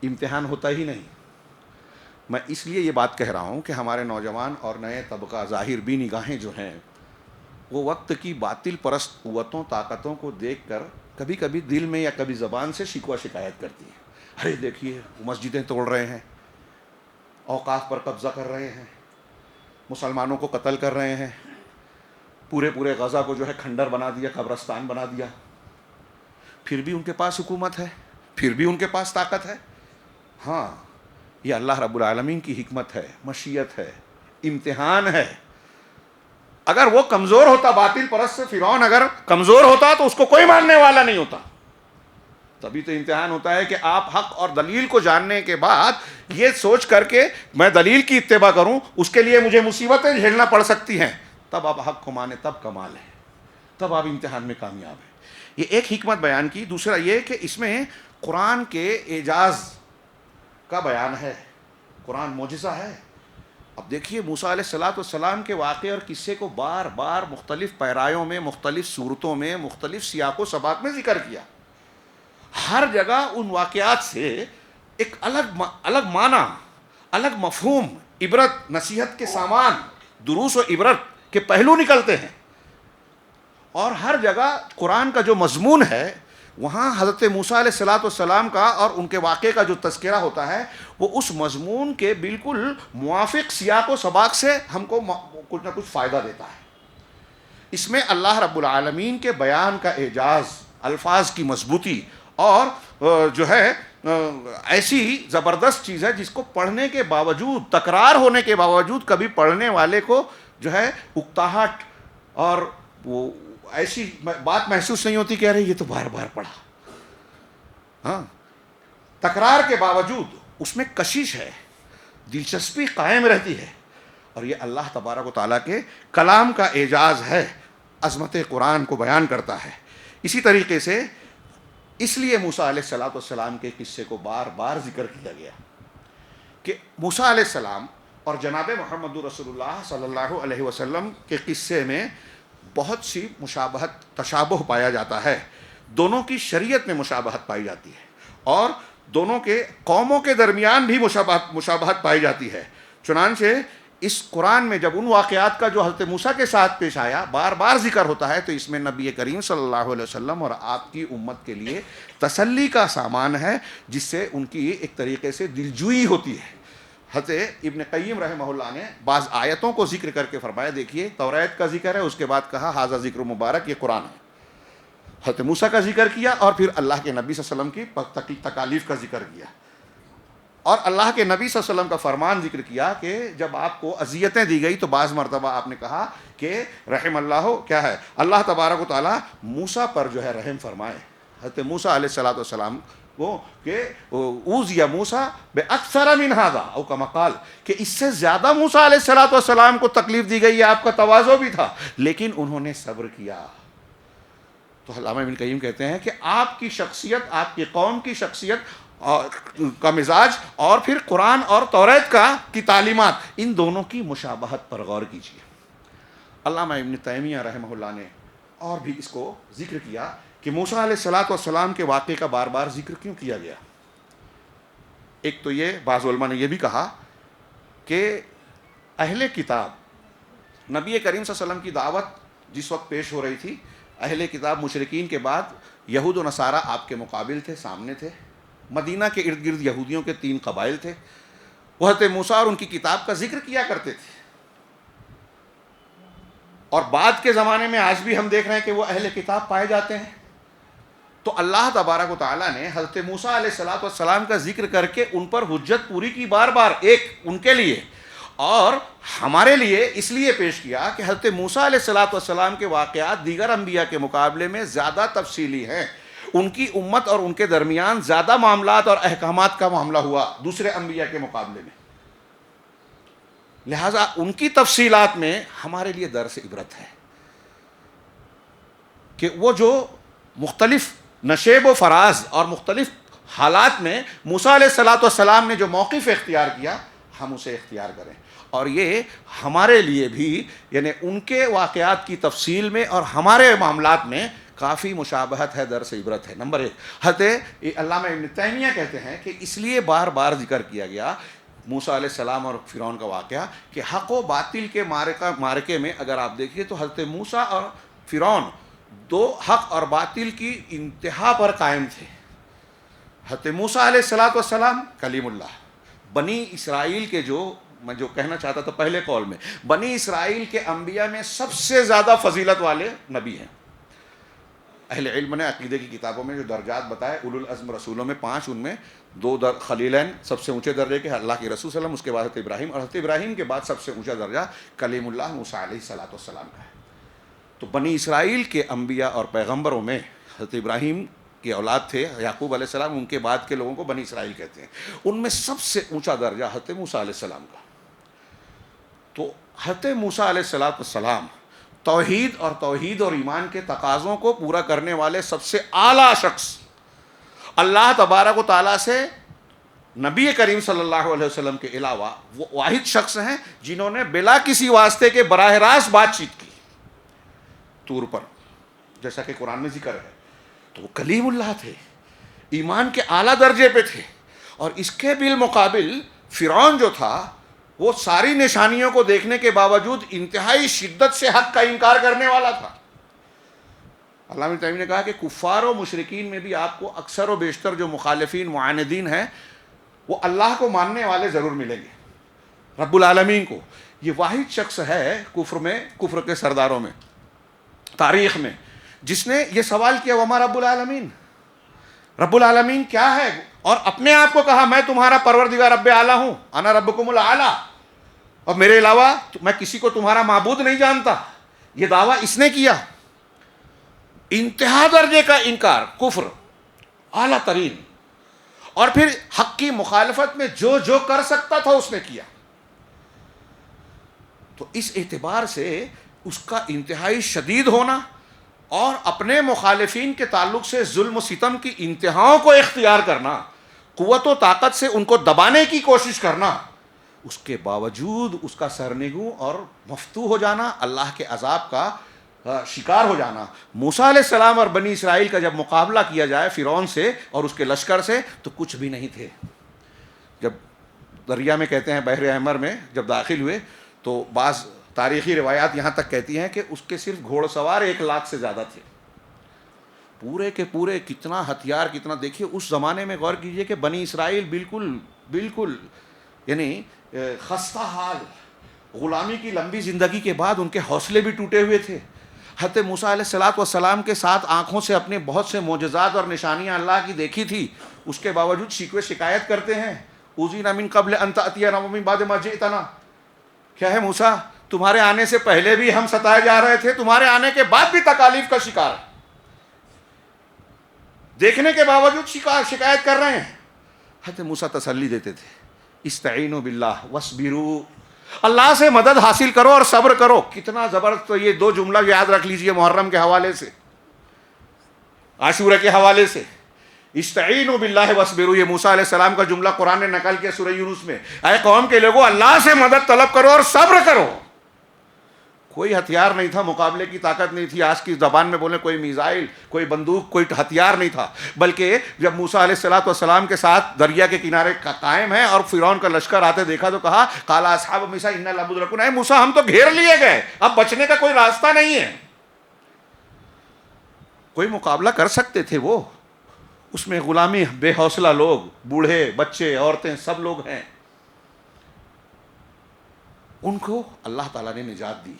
امتحان ہوتا ہی نہیں۔ میں اس لیے یہ بات کہہ رہا ہوں کہ ہمارے نوجوان اور نئے طبقہ ظاہر بھی نگاہیں جو ہیں وہ وقت کی باطل پرست قوتوں، طاقتوں کو دیکھ کر کبھی کبھی دل میں یا کبھی زبان سے شکوہ شکایت کرتی ہیں۔ ارے دیکھیے وہ مسجدیں توڑ رہے ہیں، اوقاف پر قبضہ کر رہے ہیں، مسلمانوں کو قتل کر رہے ہیں، پورے غزہ کو جو ہے کھنڈر بنا دیا، قبرستان بنا دیا، پھر بھی ان کے پاس حکومت ہے، پھر بھی ان کے پاس طاقت ہے۔ ہاں، یہ اللہ رب العالمین کی حکمت ہے، مشیت ہے، امتحان ہے۔ اگر وہ کمزور ہوتا، باطل پرست فرعون اگر کمزور ہوتا تو اس کو کوئی ماننے والا نہیں ہوتا۔ تبھی تو امتحان ہوتا ہے کہ آپ حق اور دلیل کو جاننے کے بعد یہ سوچ کر کے میں دلیل کی اتباع کروں، اس کے لیے مجھے مصیبتیں جھیلنا پڑ سکتی ہیں، تب آپ حق کو مانیں، تب کمال ہے، تب آپ امتحان میں کامیاب ہیں۔ یہ ایک حکمت بیان کی۔ دوسرا یہ کہ اس میں قرآن کے اعجاز کا بیان ہے، قرآن معجزہ ہے۔ اب دیکھیے موسیٰ علیہ السلام کے واقعے اور قصے کو بار بار مختلف پیرایوں میں، مختلف صورتوں میں، مختلف سیاق و سباق میں ذکر کیا۔ ہر جگہ ان واقعات سے ایک الگ معنی، الگ مفہوم، عبرت، نصیحت کے سامان، دروس و عبرت کے پہلو نکلتے ہیں، اور ہر جگہ قرآن کا جو مضمون ہے وہاں حضرت موسیٰ علیہ السلام کا اور ان کے واقعے کا جو تذکرہ ہوتا ہے وہ اس مضمون کے بالکل موافق سیاق و سباق سے ہم کو کچھ نہ کچھ فائدہ دیتا ہے۔ اس میں اللہ رب العالمین کے بیان کا اعجاز، الفاظ کی مضبوطی، اور جو ہے ایسی زبردست چیز ہے جس کو پڑھنے کے باوجود، تکرار ہونے کے باوجود کبھی پڑھنے والے کو جو ہے اکتاہٹ اور وہ ایسی بات محسوس نہیں ہوتی کہ ارے یہ تو بار بار پڑھا۔ ہاں، تکرار کے باوجود اس میں کشش ہے، دلچسپی قائم رہتی ہے، اور یہ اللہ تبارک و تعالیٰ کے کلام کا اعجاز ہے، عظمت قرآن کو بیان کرتا ہے۔ اسی طریقے سے اس لیے موسیٰ علیہ السلام کے قصے کو بار بار ذکر کیا گیا کہ موسیٰ علیہ السلام اور جناب محمد رسول اللہ صلی اللہ علیہ وسلم کے قصے میں بہت سی مشابہت، تشابہ پایا جاتا ہے۔ دونوں کی شریعت میں مشابہت پائی جاتی ہے، اور دونوں کے قوموں کے درمیان بھی مشابہت پائی جاتی ہے۔ چنانچہ اس قرآن میں جب ان واقعات کا جو حضرت موسیٰ کے ساتھ پیش آیا بار بار ذکر ہوتا ہے، تو اس میں نبی کریم صلی اللہ علیہ وسلم اور آپ کی امت کے لیے تسلی کا سامان ہے، جس سے ان کی ایک طریقے سے دلجوئی ہوتی ہے۔ حضرت ابن قیم رحمہ اللہ نے بعض آیتوں کو ذکر کر کے فرمایا، دیکھیے توریت کا ذکر ہے، اس کے بعد کہا ھذا ذکر مبارک، یہ قرآن ہے۔ حضرت موسیٰ کا ذکر کیا، اور پھر اللہ کے نبی صلی اللہ علیہ وسلم کی تکالیف کا ذکر کیا، اور اللہ کے نبی صلی اللہ علیہ وسلم کا فرمان ذکر کیا کہ جب آپ کو اذیتیں دی گئی تو بعض مرتبہ آپ نے کہا کہ رحم اللہ، کیا ہے، اللہ تبارک و تعالیٰ موسیٰ پر جو ہے رحم فرمائے۔ حضرت موسیٰ علیہ السلام وہ کہ اوذی موسیٰ باکثر من ھذا، او کما قال، کہ اس سے زیادہ موسیٰ علیہ السلام کو تکلیف دی گئی ہے، آپ کا تواضع بھی تھا، لیکن انہوں نے صبر کیا۔ تو علامہ ابن قیم کہتے ہیں کہ آپ کی شخصیت، آپ کی قوم کی شخصیت کا مزاج، اور پھر قرآن اور توریت کی تعلیمات، ان دونوں کی مشابہت پر غور کیجیے۔ علامہ ابن تیمیہ رحمہ اللہ نے اور بھی اس کو ذکر کیا کہ موسیٰ علیہ السلام کے واقعے کا بار بار ذکر کیوں کیا گیا۔ ایک تو یہ، بعض علماء نے یہ بھی کہا کہ اہل کتاب، نبی کریم صلی اللہ علیہ وسلم کی دعوت جس وقت پیش ہو رہی تھی، اہل کتاب مشرکین کے بعد یہود و نصارہ آپ کے مقابل تھے، سامنے تھے۔ مدینہ کے ارد گرد یہودیوں کے 3 قبائل تھے، وہ حضرت موسیٰ اور ان کی کتاب کا ذکر کیا کرتے تھے، اور بعد کے زمانے میں آج بھی ہم دیکھ رہے ہیں کہ وہ اہل کتاب پائے جاتے ہیں۔ تو اللہ تبارک و تعالیٰ نے حضرت موسیٰ علیہ السلام کا ذکر کر کے ان پر حجت پوری کی بار بار، ایک ان کے لیے اور ہمارے لیے اس لیے پیش کیا کہ حضرت موسیٰ علیہ السلام کے واقعات دیگر انبیاء کے مقابلے میں زیادہ تفصیلی ہیں، ان کی امت اور ان کے درمیان زیادہ معاملات اور احکامات کا معاملہ ہوا دوسرے انبیاء کے مقابلے میں، لہٰذا ان کی تفصیلات میں ہمارے لیے درس عبرت ہے کہ وہ جو مختلف نشیب و فراز اور مختلف حالات میں موسیٰ علیہ الصلوۃ والسلام نے جو موقف اختیار کیا ہم اسے اختیار کریں. اور یہ ہمارے لیے بھی یعنی ان کے واقعات کی تفصیل میں اور ہمارے معاملات میں کافی مشابہت ہے، درس عبرت ہے. نمبر ایک، حضرت علامہ ابن تیمیہ کہتے ہیں کہ اس لیے بار بار ذکر کیا گیا موسیٰ علیہ السلام اور فرعون کا واقعہ کہ حق و باطل کے معرکے میں اگر آپ دیکھیے تو حضرت موسیٰ اور فرعون دو حق اور باطل کی انتہا پر قائم تھے. حضرت موسیٰ علیہ الصلوۃ والسلام کلیم اللہ، بنی اسرائیل کے میں جو کہنا چاہتا تھا پہلے قول میں، بنی اسرائیل کے انبیاء میں سب سے زیادہ فضیلت والے نبی ہیں. اہل علم نے عقیدے کی کتابوں میں جو درجات بتائے، اولو العزم رسولوں میں 5، ان میں 2 خلیلین سب سے اونچے درجے کے اللہ کے رسول صلی اللہ علیہ وسلم، اس کے بعد حضرت ابراہیم، اور حضرت ابراہیم کے بعد سب سے اونچا درجہ کلیم اللہ موسیٰ علیہ الصلوۃ والسلام کا ہے. تو بنی اسرائیل کے انبیاء اور پیغمبروں میں حضرت ابراہیم کی اولاد تھے یعقوب علیہ السلام، ان کے بعد کے لوگوں کو بنی اسرائیل کہتے ہیں. ان میں سب سے اونچا درجہ حضرت موسیٰ علیہ السلام کا. تو حضرت موسیٰ علیہ الصلوۃ والسلام توحید اور ایمان کے تقاضوں کو پورا کرنے والے سب سے اعلیٰ شخص، اللہ تبارک و تعالیٰ سے نبی کریم صلی اللہ علیہ وسلم کے علاوہ وہ واحد شخص ہیں جنہوں نے بلا کسی واسطے کے براہ راست بات چیت کی طور پر، جیسا کہ قرآن میں ذکر ہے. تو وہ کلیم اللہ تھے، ایمان کے اعلیٰ درجے پہ تھے. اور اس کے بالمقابل فرعون جو تھا وہ ساری نشانیوں کو دیکھنے کے باوجود انتہائی شدت سے حق کا انکار کرنے والا تھا. علامہ تیمیہ نے کہا کہ کفار و مشرکین میں بھی آپ کو اکثر و بیشتر جو مخالفین معاندین ہیں وہ اللہ کو ماننے والے ضرور ملیں گے، رب العالمین کو. یہ واحد شخص ہے کفر کے سرداروں میں تاریخ میں جس نے یہ سوال کیا وما رب العالمین، رب العالمین کیا ہے، اور اپنے آپ کو کہا میں تمہارا پروردگار رب اعلیٰ ہوں، انا ربکم الاعلیٰ، اور میرے علاوہ میں کسی کو تمہارا معبود نہیں جانتا. یہ دعویٰ اس نے کیا. انتہا درجے کا انکار، کفر اعلیٰ ترین، اور پھر حق کی مخالفت میں جو کر سکتا تھا اس نے کیا. تو اس اعتبار سے اس کا انتہائی شدید ہونا اور اپنے مخالفین کے تعلق سے ظلم و ستم کی انتہاؤں کو اختیار کرنا، قوت و طاقت سے ان کو دبانے کی کوشش کرنا، اس کے باوجود اس کا سرنگوں اور مفتوح ہو جانا، اللہ کے عذاب کا شکار ہو جانا. موسیٰ علیہ السلام اور بنی اسرائیل کا جب مقابلہ کیا جائے فرعون سے اور اس کے لشکر سے تو کچھ بھی نہیں تھے. جب دریا میں کہتے ہیں بحر احمر میں جب داخل ہوئے تو بعض تاریخی روایات یہاں تک کہتی ہیں کہ اس کے صرف گھوڑ سوار 1,00,000 سے زیادہ تھے. پورے کے پورے کتنا ہتھیار، کتنا. دیکھیے اس زمانے میں غور کیجئے کہ بنی اسرائیل بالکل یعنی خستہ حال، غلامی کی لمبی زندگی کے بعد ان کے حوصلے بھی ٹوٹے ہوئے تھے. حضرت موسیٰ علیہ الصلوۃ والسلام کے ساتھ آنکھوں سے اپنے بہت سے معجزات اور نشانیاں اللہ کی دیکھی تھی، اس کے باوجود شکوے شکایت کرتے ہیں. اوذینا من قبل ان تأتینا ومن بعد ما جئتنا، کیا ہے موسیٰ تمہارے آنے سے پہلے بھی ہم ستائے جا رہے تھے، تمہارے آنے کے بعد بھی تکالیف کا شکار، دیکھنے کے باوجود شکایت کر رہے ہیں. حضرت موسیٰ تسلی دیتے تھے، استعینوا باللہ واصبروا، اللہ سے مدد حاصل کرو اور صبر کرو. کتنا زبردست. تو یہ 2 جملہ یاد رکھ لیجئے محرم کے حوالے سے، عاشورہ کے حوالے سے. استعینوا باللہ واصبروا، یہ موسیٰ علیہ السلام کا جملہ قرآن نے نقل کیا سورہ یونس میں. اے قوم کے لوگوں اللہ سے مدد طلب کرو اور صبر کرو. کوئی ہتھیار نہیں تھا، مقابلے کی طاقت نہیں تھی. آج کی زبان میں بولیں کوئی میزائل، کوئی بندوق، کوئی ہتھیار نہیں تھا. بلکہ جب موسیٰ علیہ الصلوۃ والسلام کے ساتھ دریا کے کنارے قائم ہیں اور فرعون کا لشکر آتے دیکھا تو کہا قال اصحاب موسیٰ انا لمدرکون، اے موسیٰ ہم تو گھیر لیے گئے، اب بچنے کا کوئی راستہ نہیں ہے. کوئی مقابلہ کر سکتے تھے وہ، اس میں غلامی، بے حوصلہ لوگ، بوڑھے، بچے، عورتیں، سب لوگ ہیں. ان کو اللہ تعالیٰ نے نجات دی.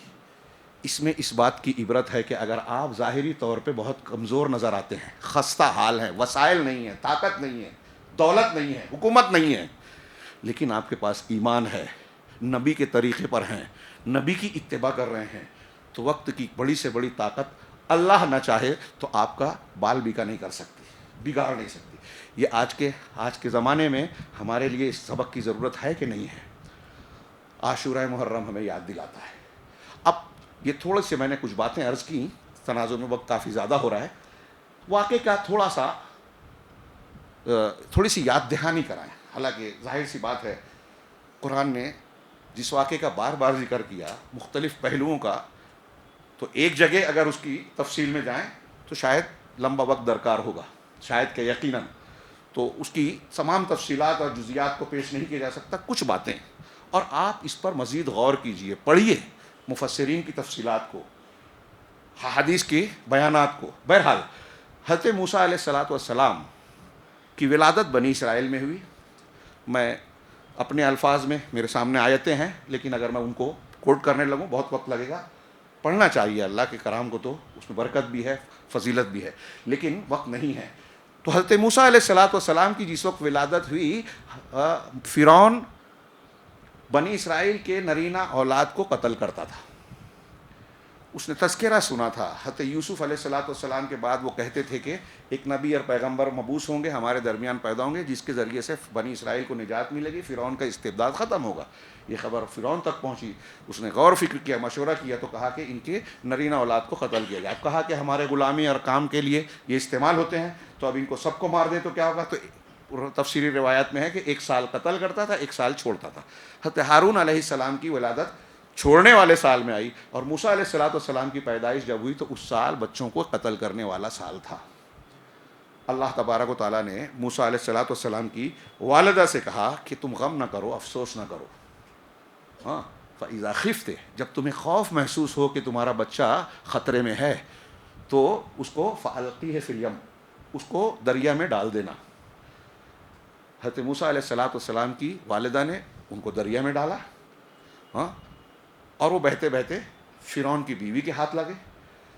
اس میں اس بات کی عبرت ہے کہ اگر آپ ظاہری طور پہ بہت کمزور نظر آتے ہیں، خستہ حال ہیں، وسائل نہیں ہیں، طاقت نہیں ہے، دولت نہیں ہے، حکومت نہیں ہے، لیکن آپ کے پاس ایمان ہے، نبی کے طریقے پر ہیں، نبی کی اتباع کر رہے ہیں، تو وقت کی بڑی سے بڑی طاقت اللہ نہ چاہے تو آپ کا بال بیکا نہیں کر سکتی، بگاڑ نہیں سکتی. یہ آج کے زمانے میں ہمارے لیے اس سبق کی ضرورت ہے کہ نہیں ہے. عاشورہ محرم ہمیں یاد دلاتا ہے. اب یہ تھوڑے سے میں نے کچھ باتیں عرض کی، تناظر میں وقت کافی زیادہ ہو رہا ہے. واقعے کا تھوڑا سا تھوڑی سی یاد دہانی کرائیں. حالانکہ ظاہر سی بات ہے قرآن نے جس واقعے کا بار بار ذکر کیا مختلف پہلوؤں کا، تو ایک جگہ اگر اس کی تفصیل میں جائیں تو شاید لمبا وقت درکار ہوگا، شاید کہ یقیناً تو اس کی تمام تفصیلات اور جزیات کو پیش نہیں کیا جا سکتا. کچھ باتیں، اور آپ اس پر مزید غور کیجئے، پڑھیے مفسرین کی تفصیلات کو، حدیث کے بیانات کو. بہرحال حضرت موسیٰ علیہ الصلاۃ والسلام کی ولادت بنی اسرائیل میں ہوئی. میں اپنے الفاظ میں، میرے سامنے آیتیں ہیں لیکن اگر میں ان کو کوٹ کرنے لگوں بہت وقت لگے گا. پڑھنا چاہیے اللہ کے کلام کو، تو اس میں برکت بھی ہے، فضیلت بھی ہے، لیکن وقت نہیں ہے. تو حضرت موسیٰ علیہ الصلاۃ والسلام کی جس وقت ولادت ہوئی، فرعون بنی اسرائیل کے نرینہ اولاد کو قتل کرتا تھا. اس نے تذکرہ سنا تھا حضرت یوسف علیہ الصلاۃ والسلام کے بعد، وہ کہتے تھے کہ ایک نبی اور پیغمبر مبعوث ہوں گے، ہمارے درمیان پیدا ہوں گے، جس کے ذریعے سے بنی اسرائیل کو نجات ملے گی، فرعون کا استبداد ختم ہوگا. یہ خبر فرعون تک پہنچی. اس نے غور و فکر کیا، مشورہ کیا، تو کہا کہ ان کے نرینہ اولاد کو قتل کیا جائے. اب کہا کہ ہمارے غلامی اور کام کے لیے یہ استعمال ہوتے ہیں، تو اب ان کو سب کو مار دیں تو کیا ہوگا. تو تفسیری روایات میں ہے کہ 1 سال قتل کرتا تھا، 1 سال چھوڑتا تھا. حضرت ہارون علیہ السلام کی ولادت چھوڑنے والے سال میں آئی، اور موسیٰ علیہ الصلاۃ والسلام کی پیدائش جب ہوئی تو اس سال بچوں کو قتل کرنے والا سال تھا. اللہ تبارک و تعالیٰ نے موسیٰ علیہ الصلاۃ والسلام کی والدہ سے کہا کہ تم غم نہ کرو، افسوس نہ کرو. ہاں، فَإِذَا خِفْتِ، جب تمہیں خوف محسوس ہو کہ تمہارا بچہ خطرے میں ہے تو اس کو فَأَلْقِيهِ فِي الْيَمِّ، اس کو دریا میں ڈال دینا. حضرت موسیٰ علیہ الصلاۃ والسلام کی والدہ نے ان کو دریا میں ڈالا، ہاں، اور وہ بہتے بہتے فرعون کی بیوی کے ہاتھ لگے.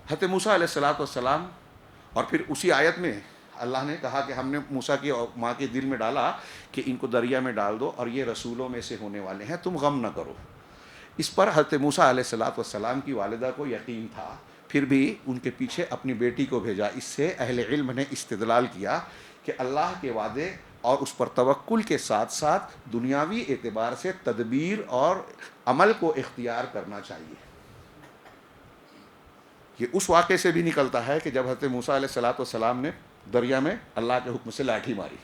حضرت موسیٰ علیہ الصلاۃ والسلام، اور پھر اسی آیت میں اللہ نے کہا کہ ہم نے موسیٰ کی ماں کے دل میں ڈالا کہ ان کو دریا میں ڈال دو، اور یہ رسولوں میں سے ہونے والے ہیں، تم غم نہ کرو. اس پر حضرت موسیٰ علیہ الصلاۃ والسلام کی والدہ کو یقین تھا، پھر بھی ان کے پیچھے اپنی بیٹی کو بھیجا. اس سے اہل علم نے استدلال کیا کہ اللہ کے وعدے اور اس پر توکل کے ساتھ ساتھ دنیاوی اعتبار سے تدبیر اور عمل کو اختیار کرنا چاہیے. یہ اس واقعے سے بھی نکلتا ہے کہ جب حضرت موسیٰ علیہ الصلاۃ والسلام نے دریا میں اللہ کے حکم سے لاٹھی ماری.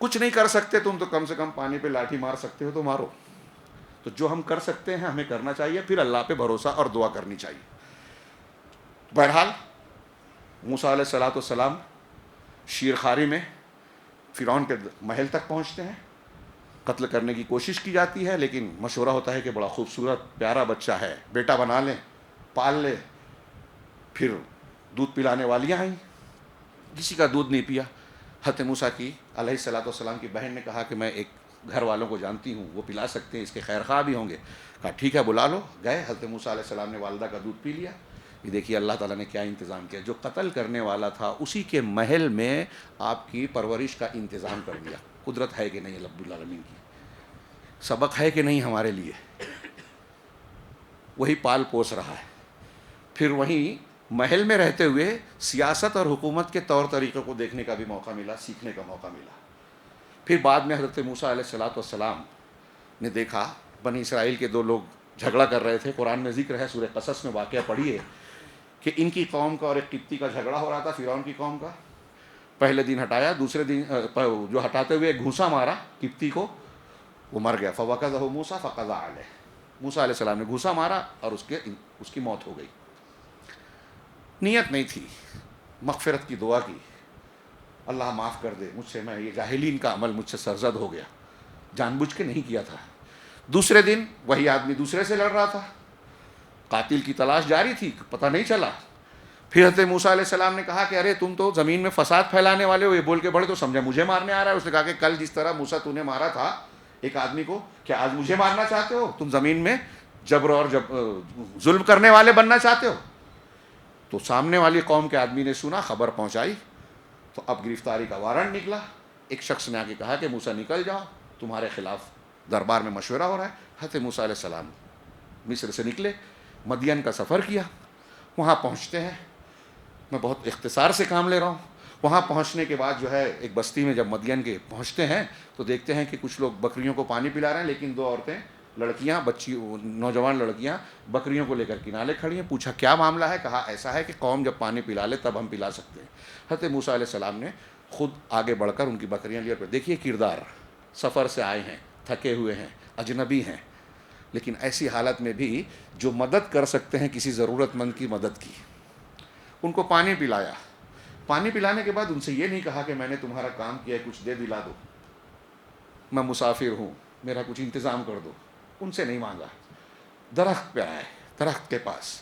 کچھ نہیں کر سکتے تم، تو کم سے کم پانی پہ لاٹھی مار سکتے ہو تو مارو. تو جو ہم کر سکتے ہیں ہمیں کرنا چاہیے، پھر اللہ پہ بھروسہ اور دعا کرنی چاہیے. بہرحال موسیٰ علیہ الصلاۃ والسلام شیرخواری میں فرعون کے محل تک پہنچتے ہیں. قتل کرنے کی کوشش کی جاتی ہے، لیکن مشورہ ہوتا ہے کہ بڑا خوبصورت پیارا بچہ ہے، بیٹا بنا لیں، پال لیں. پھر دودھ پلانے والیاں آئیں، کسی کا دودھ نہیں پیا. حضرت موسیٰ کی علیہ الصلاۃ والسلام کی بہن نے کہا کہ میں ایک گھر والوں کو جانتی ہوں، وہ پلا سکتے ہیں، اس کے خیر خواہ بھی ہوں گے. کہا ٹھیک ہے بلا لو. گئے، حضرت موسیٰ علیہ السلام نے والدہ کا دودھ پی لیا. یہ دیکھیے اللہ تعالیٰ نے کیا انتظام کیا. جو قتل کرنے والا تھا اسی کے محل میں آپ کی پرورش کا انتظام کر دیا. قدرت ہے کہ نہیں رب العالمین کی، سبق ہے کہ نہیں ہمارے لیے. وہی پال پوس رہا ہے. پھر وہیں محل میں رہتے ہوئے سیاست اور حکومت کے طور طریقوں کو دیکھنے کا بھی موقع ملا، سیکھنے کا موقع ملا. پھر بعد میں حضرت موسیٰ علیہ الصلاۃ والسلام نے دیکھا بنی اسرائیل کے 2 لوگ جھگڑا کر رہے تھے. قرآن میں ذکر ہے، سورہ قصص میں واقعہ پڑھیے کہ ان کی قوم کا اور ایک قبطی کا جھگڑا ہو رہا تھا، فرعون کی قوم کا. پہلے دن ہٹایا، دوسرے دن جو ہٹاتے ہوئے ایک گھوسا مارا قبطی کو، وہ مر گیا. فوقذہ موسیٰ فقضى علیہ، موسیٰ علیہ السلام نے گھوسا مارا اور اس کی موت ہو گئی. نیت نہیں تھی، مغفرت کی دعا کی، اللہ معاف کر دے مجھ سے، میں یہ جاہلین کا عمل مجھ سے سرزد ہو گیا، جان بوجھ کے نہیں کیا تھا. دوسرے دن وہی آدمی دوسرے سے لڑ رہا تھا، قاتل کی تلاش جاری تھی، پتہ نہیں چلا. پھر حضرت موسیٰ علیہ السلام نے کہا کہ ارے تم تو زمین میں فساد پھیلانے والے ہو. یہ بول کے بڑے تو سمجھا مجھے مارنے آ رہا ہے. اس نے کہا کہ کل جس طرح موسیٰ تو نے مارا تھا ایک آدمی کو، کیا آج مجھے مارنا چاہتے ہو؟ تم زمین میں جبر اور ظلم کرنے والے بننا چاہتے ہو؟ تو سامنے والی قوم کے آدمی نے سنا، خبر پہنچائی، تو اب گرفتاری کا وارنٹ نکلا. ایک شخص نے آ کے کہا کہ موسیٰ نکل جاؤ، تمہارے خلاف دربار میں مشورہ ہو رہا ہے. حضرت موسیٰ علیہ السلام مصر سے نکلے، مدین کا سفر کیا. وہاں پہنچتے ہیں، میں بہت اختصار سے کام لے رہا ہوں. وہاں پہنچنے کے بعد جو ہے ایک بستی میں جب مدین کے پہنچتے ہیں تو دیکھتے ہیں کہ کچھ لوگ بکریوں کو پانی پلا رہے ہیں، لیکن 2 عورتیں، لڑکیاں، بچی، نوجوان لڑکیاں بکریوں کو لے کر کنارے کھڑی ہیں. پوچھا کیا معاملہ ہے؟ کہا ایسا ہے کہ قوم جب پانی پلا لے تب ہم پلا سکتے ہیں. حضرت موسیٰ علیہ السلام نے خود آگے بڑھ کر ان کی بکریاں لیے. دیکھیے کردار, سفر سے آئے ہیں, تھکے ہوئے ہیں, اجنبی ہیں, لیکن ایسی حالت میں بھی جو مدد کر سکتے ہیں کسی ضرورت مند کی مدد کی. ان کو پانی پلایا. پانی پلانے کے بعد ان سے یہ نہیں کہا کہ میں نے تمہارا کام کیا ہے, کچھ دے دلا دو, میں مسافر ہوں, میرا کچھ انتظام کر دو. ان سے نہیں مانگا. درخت پہ آئے, درخت کے پاس.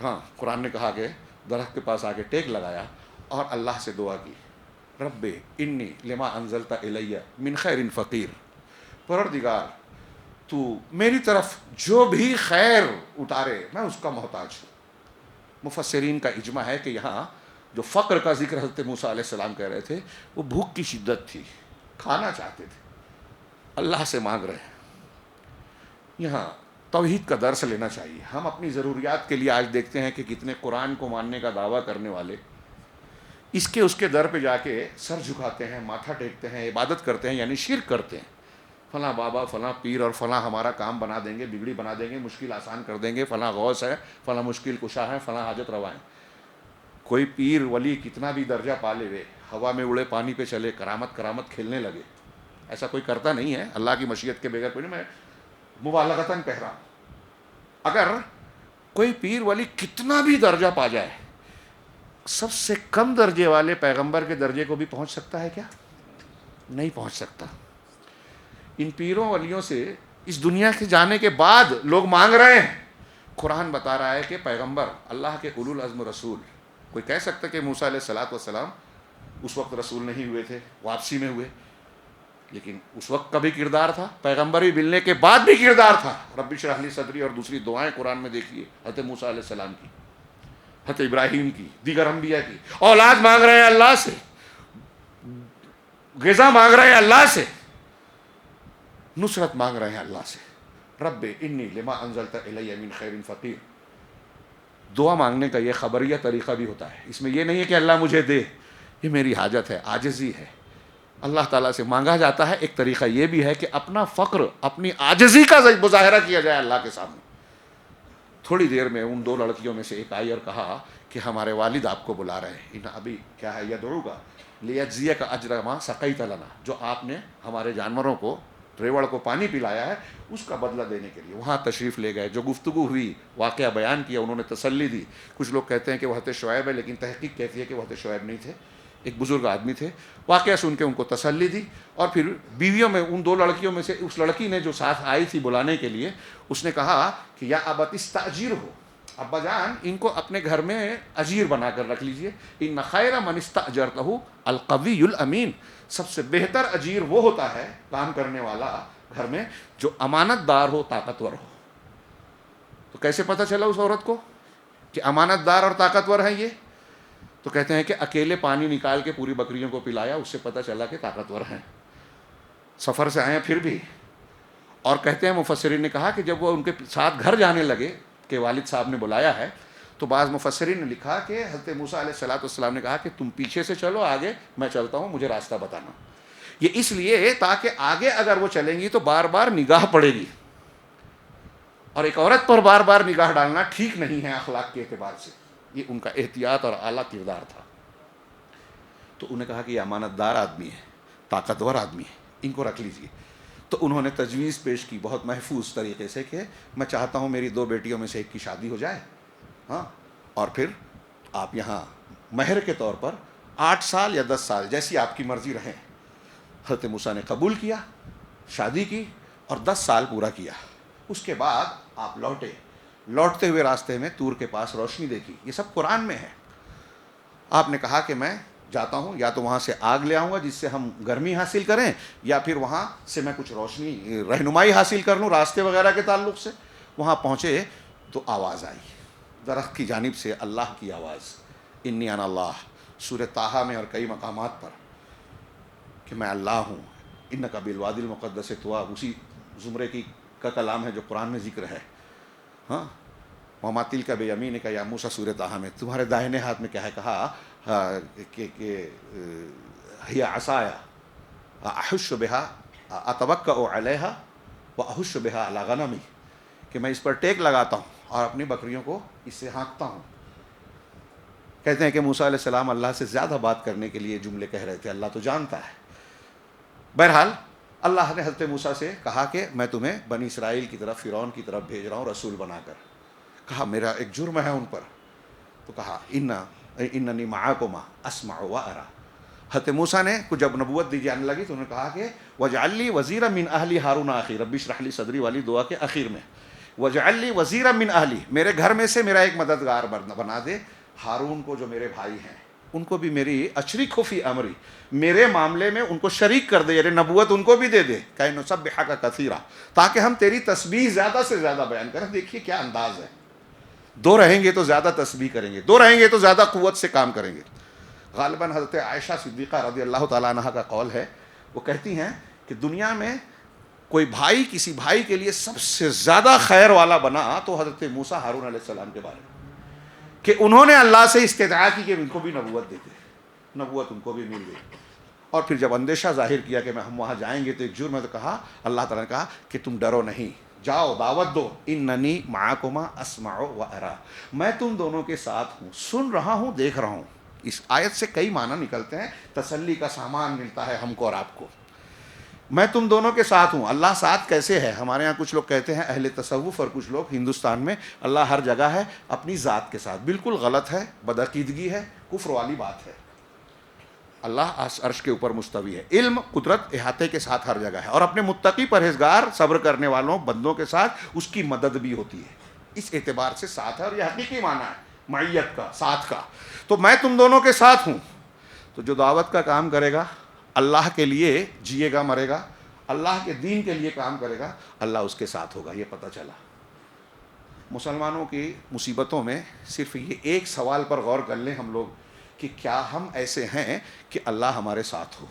ہاں, قرآن نے کہا کہ درخت کے پاس آ کے ٹیک لگایا اور اللہ سے دعا کی, رب انی لما انزلت الی من خیر فقیر. پروردگار تو میری طرف جو بھی خیر اتارے میں اس کا محتاج ہوں. مفسرین کا اجماع ہے کہ یہاں جو فقر کا ذکر حضرت موسیٰ علیہ السلام کہہ رہے تھے, وہ بھوک کی شدت تھی, کھانا چاہتے تھے, اللہ سے مانگ رہے ہیں. یہاں توحید کا درس لینا چاہیے. ہم اپنی ضروریات کے لیے آج دیکھتے ہیں کہ کتنے قرآن کو ماننے کا دعویٰ کرنے والے اس کے در پہ جا کے سر جھکاتے ہیں, ماتھا ٹیکتے ہیں, عبادت کرتے ہیں, یعنی شرک کرتے ہیں. فلاں بابا, فلاں پیر اور فلاں ہمارا کام بنا دیں گے, بگڑی بنا دیں گے, مشکل آسان کر دیں گے, فلاں غوث ہے, فلاں مشکل کشا ہے, فلاں حاجت روا ہے. کوئی پیر ولی کتنا بھی درجہ پا لے وے, ہوا میں اڑے, پانی پہ چلے, کرامت کھیلنے لگے, ایسا کوئی کرتا نہیں ہے. اللہ کی مشیت کے بغیر کوئی نہیں. میں مبالغتاً کہہ رہا ہوں, اگر کوئی پیر ولی کتنا بھی درجہ پا جائے, سب سے کم درجے والے پیغمبر کے درجے کو بھی پہنچ سکتا ہے کیا؟ نہیں پہنچ سکتا. ان پیروں ولیوں سے اس دنیا کے جانے کے بعد لوگ مانگ رہے ہیں. قرآن بتا رہا ہے کہ پیغمبر اللہ کے اولو العزم رسول, کوئی کہہ سکتا کہ موسیٰ علیہ السلام اس وقت رسول نہیں ہوئے تھے, واپسی میں ہوئے, لیکن اس وقت کا بھی کردار تھا, پیغمبری ملنے کے بعد بھی کردار تھا. رب اشرح لی صدری اور دوسری دعائیں قرآن میں دیکھیے, حضرت موسیٰ علیہ السلام کی, حضرت ابراہیم کی, دیگر انبیاء کی. اولاد مانگ رہے ہیں اللہ سے, غذا مانگ رہے ہیں اللہ سے, نصرت مانگ رہے ہیں اللہ سے. رب انی لما انزلت الی من خیر فقیر. دعا مانگنے کا یہ خبریہ طریقہ بھی ہوتا ہے. اس میں یہ نہیں ہے کہ اللہ مجھے دے, یہ میری حاجت ہے, عاجزی ہے, اللہ تعالیٰ سے مانگا جاتا ہے. ایک طریقہ یہ بھی ہے کہ اپنا فقر, اپنی عاجزی کا مظاہرہ کیا جائے اللہ کے سامنے. تھوڑی دیر میں ان 2 لڑکیوں میں سے ایک آئی اور کہا کہ ہمارے والد آپ کو بلا رہے ہیں. ان ابھی کیا ہے, یدعوکا لیجزیک اجر ما سقیت لنا, جو آپ نے ہمارے جانوروں کو, ریوڑ کو پانی پلایا ہے, اس کا بدلہ دینے کے لیے وہاں تشریف لے گئے. جو گفتگو ہوئی, واقعہ بیان کیا, انہوں نے تسلی دی. کچھ لوگ کہتے ہیں کہ وہ حضرت شعیب ہے, لیکن تحقیق کہتی ہے کہ وہ حضرت شعیب نہیں تھے, ایک بزرگ آدمی تھے. واقعہ سن کے ان کو تسلی دی. اور پھر بیویوں میں ان 2 لڑکیوں میں سے اس لڑکی نے جو ساتھ آئی تھی بلانے کے لیے, اس نے کہا کہ یا ابت استاجر ہو, ابا جان ان کو اپنے گھر میں اجیر بنا کر رکھ لیجئے. ان خیر من استاجرتہ القوی الامین. سب سے بہتر اجیر وہ ہوتا ہے, کام کرنے والا گھر میں, جو امانت دار ہو, طاقتور ہو. تو کیسے پتہ چلا اس عورت کو کہ امانت دار اور طاقتور ہے یہ؟ تو کہتے ہیں کہ اکیلے پانی نکال کے پوری بکریوں کو پلایا, اس سے پتہ چلا کہ طاقتور ہیں, سفر سے آئے ہیں پھر بھی. اور کہتے ہیں مفسرین نے کہا کہ جب وہ ان کے ساتھ گھر جانے لگے کہ والد صاحب نے بلایا ہے, تو بعض مفسرین نے لکھا کہ حضرت موسیٰ علیہ السلام نے کہا کہ تم پیچھے سے چلو, آگے میں چلتا ہوں, مجھے راستہ بتانا. یہ اس لیے تاکہ آگے اگر وہ چلیں گی تو بار بار نگاہ پڑے گی, اور ایک عورت پر بار بار نگاہ ڈالنا ٹھیک نہیں ہے اخلاق کے اعتبار سے. یہ ان کا احتیاط اور اعلیٰ کردار تھا. تو انہوں نے کہا کہ یہ امانت دار آدمی ہے, طاقتور آدمی ہے, ان کو رکھ لیجئے. تو انہوں نے تجویز پیش کی بہت محفوظ طریقے سے کہ میں چاہتا ہوں میری 2 بیٹیوں میں سے ایک کی شادی ہو جائے, ہاں, اور پھر آپ یہاں مہر کے طور پر 8 سال یا 10 سال جیسی آپ کی مرضی رہیں. حضرت موسیٰ نے قبول کیا, شادی کی اور 10 سال پورا کیا. اس کے بعد آپ لوٹے. لوٹتے ہوئے راستے میں طور کے پاس روشنی دیکھی. یہ سب قرآن میں ہے. آپ نے کہا کہ میں جاتا ہوں, یا تو وہاں سے آگ لے آؤں گا جس سے ہم گرمی حاصل کریں, یا پھر وہاں سے میں کچھ روشنی, رہنمائی حاصل کر لوں راستے وغیرہ کے تعلق سے. وہاں پہنچے تو آواز آئی درخت کی جانب سے, اللہ کی آواز, انی انا اللہ, سورہ طٰہٰ میں اور کئی مقامات پر, کہ میں اللہ ہوں. انک بالوادی المقدس طویٰ, اسی زمرے کا کلام ہے جو قرآن میں ذکر ہے. ہاں, وما تلک بیمینک یا موسیٰ, سورہ طٰہٰ میں تمہارے داہنے ہاتھ میں کیا ہے, کہا کہ ہی عصایا احش بها اتوکأ علیہا واحش بها علی غنمی, کہ میں اس پر ٹیک لگاتا ہوں اور اپنی بکریوں کو اس سے ہانکتا ہوں. کہتے ہیں کہ موسیٰ علیہ السلام اللہ سے زیادہ بات کرنے کے لیے جملے کہہ رہے تھے، اللہ تو جانتا ہے۔ بہرحال اللہ نے حضرت موسیٰ سے کہا کہ میں تمہیں بنی اسرائیل کی طرف، فرعون کی طرف بھیج رہا ہوں رسول بنا کر۔ کہا میرا ایک جرم ہے ان پر، تو کہا اننی معکما اسمع و ارا۔ حضرت موسیٰ نے کو جب نبوت دی جانے لگی تو انہوں نے کہا کہ وجعل لی وزیرا من اہلی ہارون اخی رب اشرح لی صدری والی دعا کے اخیر میں، وجعل لی وزیرا من اہلی، میرے گھر میں سے میرا ایک مددگار بنا دے، ہارون کو جو میرے بھائی ہیں ان کو بھی میری اشریک فی امری، میرے معاملے میں ان کو شریک کر دے، یعنی نبوت ان کو بھی دے دے، کہ نسبحک کثیرا، تاکہ ہم تیری تسبیح زیادہ سے زیادہ بیان کریں۔ دیکھیے کیا انداز ہے، دو رہیں گے تو زیادہ تسبیح کریں گے، دو رہیں گے تو زیادہ قوت سے کام کریں گے۔ غالباً حضرت عائشہ صدیقہ رضی اللہ تعالیٰ عنہ کا قول ہے، وہ کہتی ہیں کہ دنیا میں کوئی بھائی کسی بھائی کے لیے سب سے زیادہ خیر والا بنا تو حضرت موسیٰ ہارون علیہ السلام کے بارے میں، کہ انہوں نے اللہ سے استدعا کی کہ ان کو بھی نبوت دیتے، نبوت ان کو بھی مل گئی۔ اور پھر جب اندیشہ ظاہر کیا کہ ہم وہاں جائیں گے تو ایک جرم ہے، تو کہا اللہ تعالیٰ نے کہا کہ تم ڈرو نہیں، جاؤ دعوت دو، اننی معکما اسمع و ارا، میں تم دونوں کے ساتھ ہوں، سن رہا ہوں، دیکھ رہا ہوں۔ اس آیت سے کئی معنی نکلتے ہیں، تسلی کا سامان ملتا ہے ہم کو اور آپ کو۔ میں تم دونوں کے ساتھ ہوں، اللہ ساتھ کیسے ہے؟ ہمارے ہاں کچھ لوگ کہتے ہیں اہل تصوف، اور کچھ لوگ ہندوستان میں اللہ ہر جگہ ہے اپنی ذات کے ساتھ، بالکل غلط ہے، بدعقیدگی ہے، کفر والی بات ہے۔ اللہ عرش کے اوپر مستوی ہے، علم قدرت احاطے کے ساتھ ہر جگہ ہے، اور اپنے متقی پرہیزگار صبر کرنے والوں بندوں کے ساتھ اس کی مدد بھی ہوتی ہے، اس اعتبار سے ساتھ ہے، اور یہ حقیقی معنی ہے معیت کا، ساتھ کا۔ تو میں تم دونوں کے ساتھ ہوں، تو جو دعوت کا کام کرے گا، اللہ کے لیے جیے گا مرے گا، اللہ کے دین کے لیے کام کرے گا، اللہ اس کے ساتھ ہوگا۔ یہ پتہ چلا مسلمانوں کی مصیبتوں میں صرف یہ ایک سوال پر غور کر لیں ہم لوگ کہ کیا ہم ایسے ہیں کہ اللہ ہمارے ساتھ ہو؟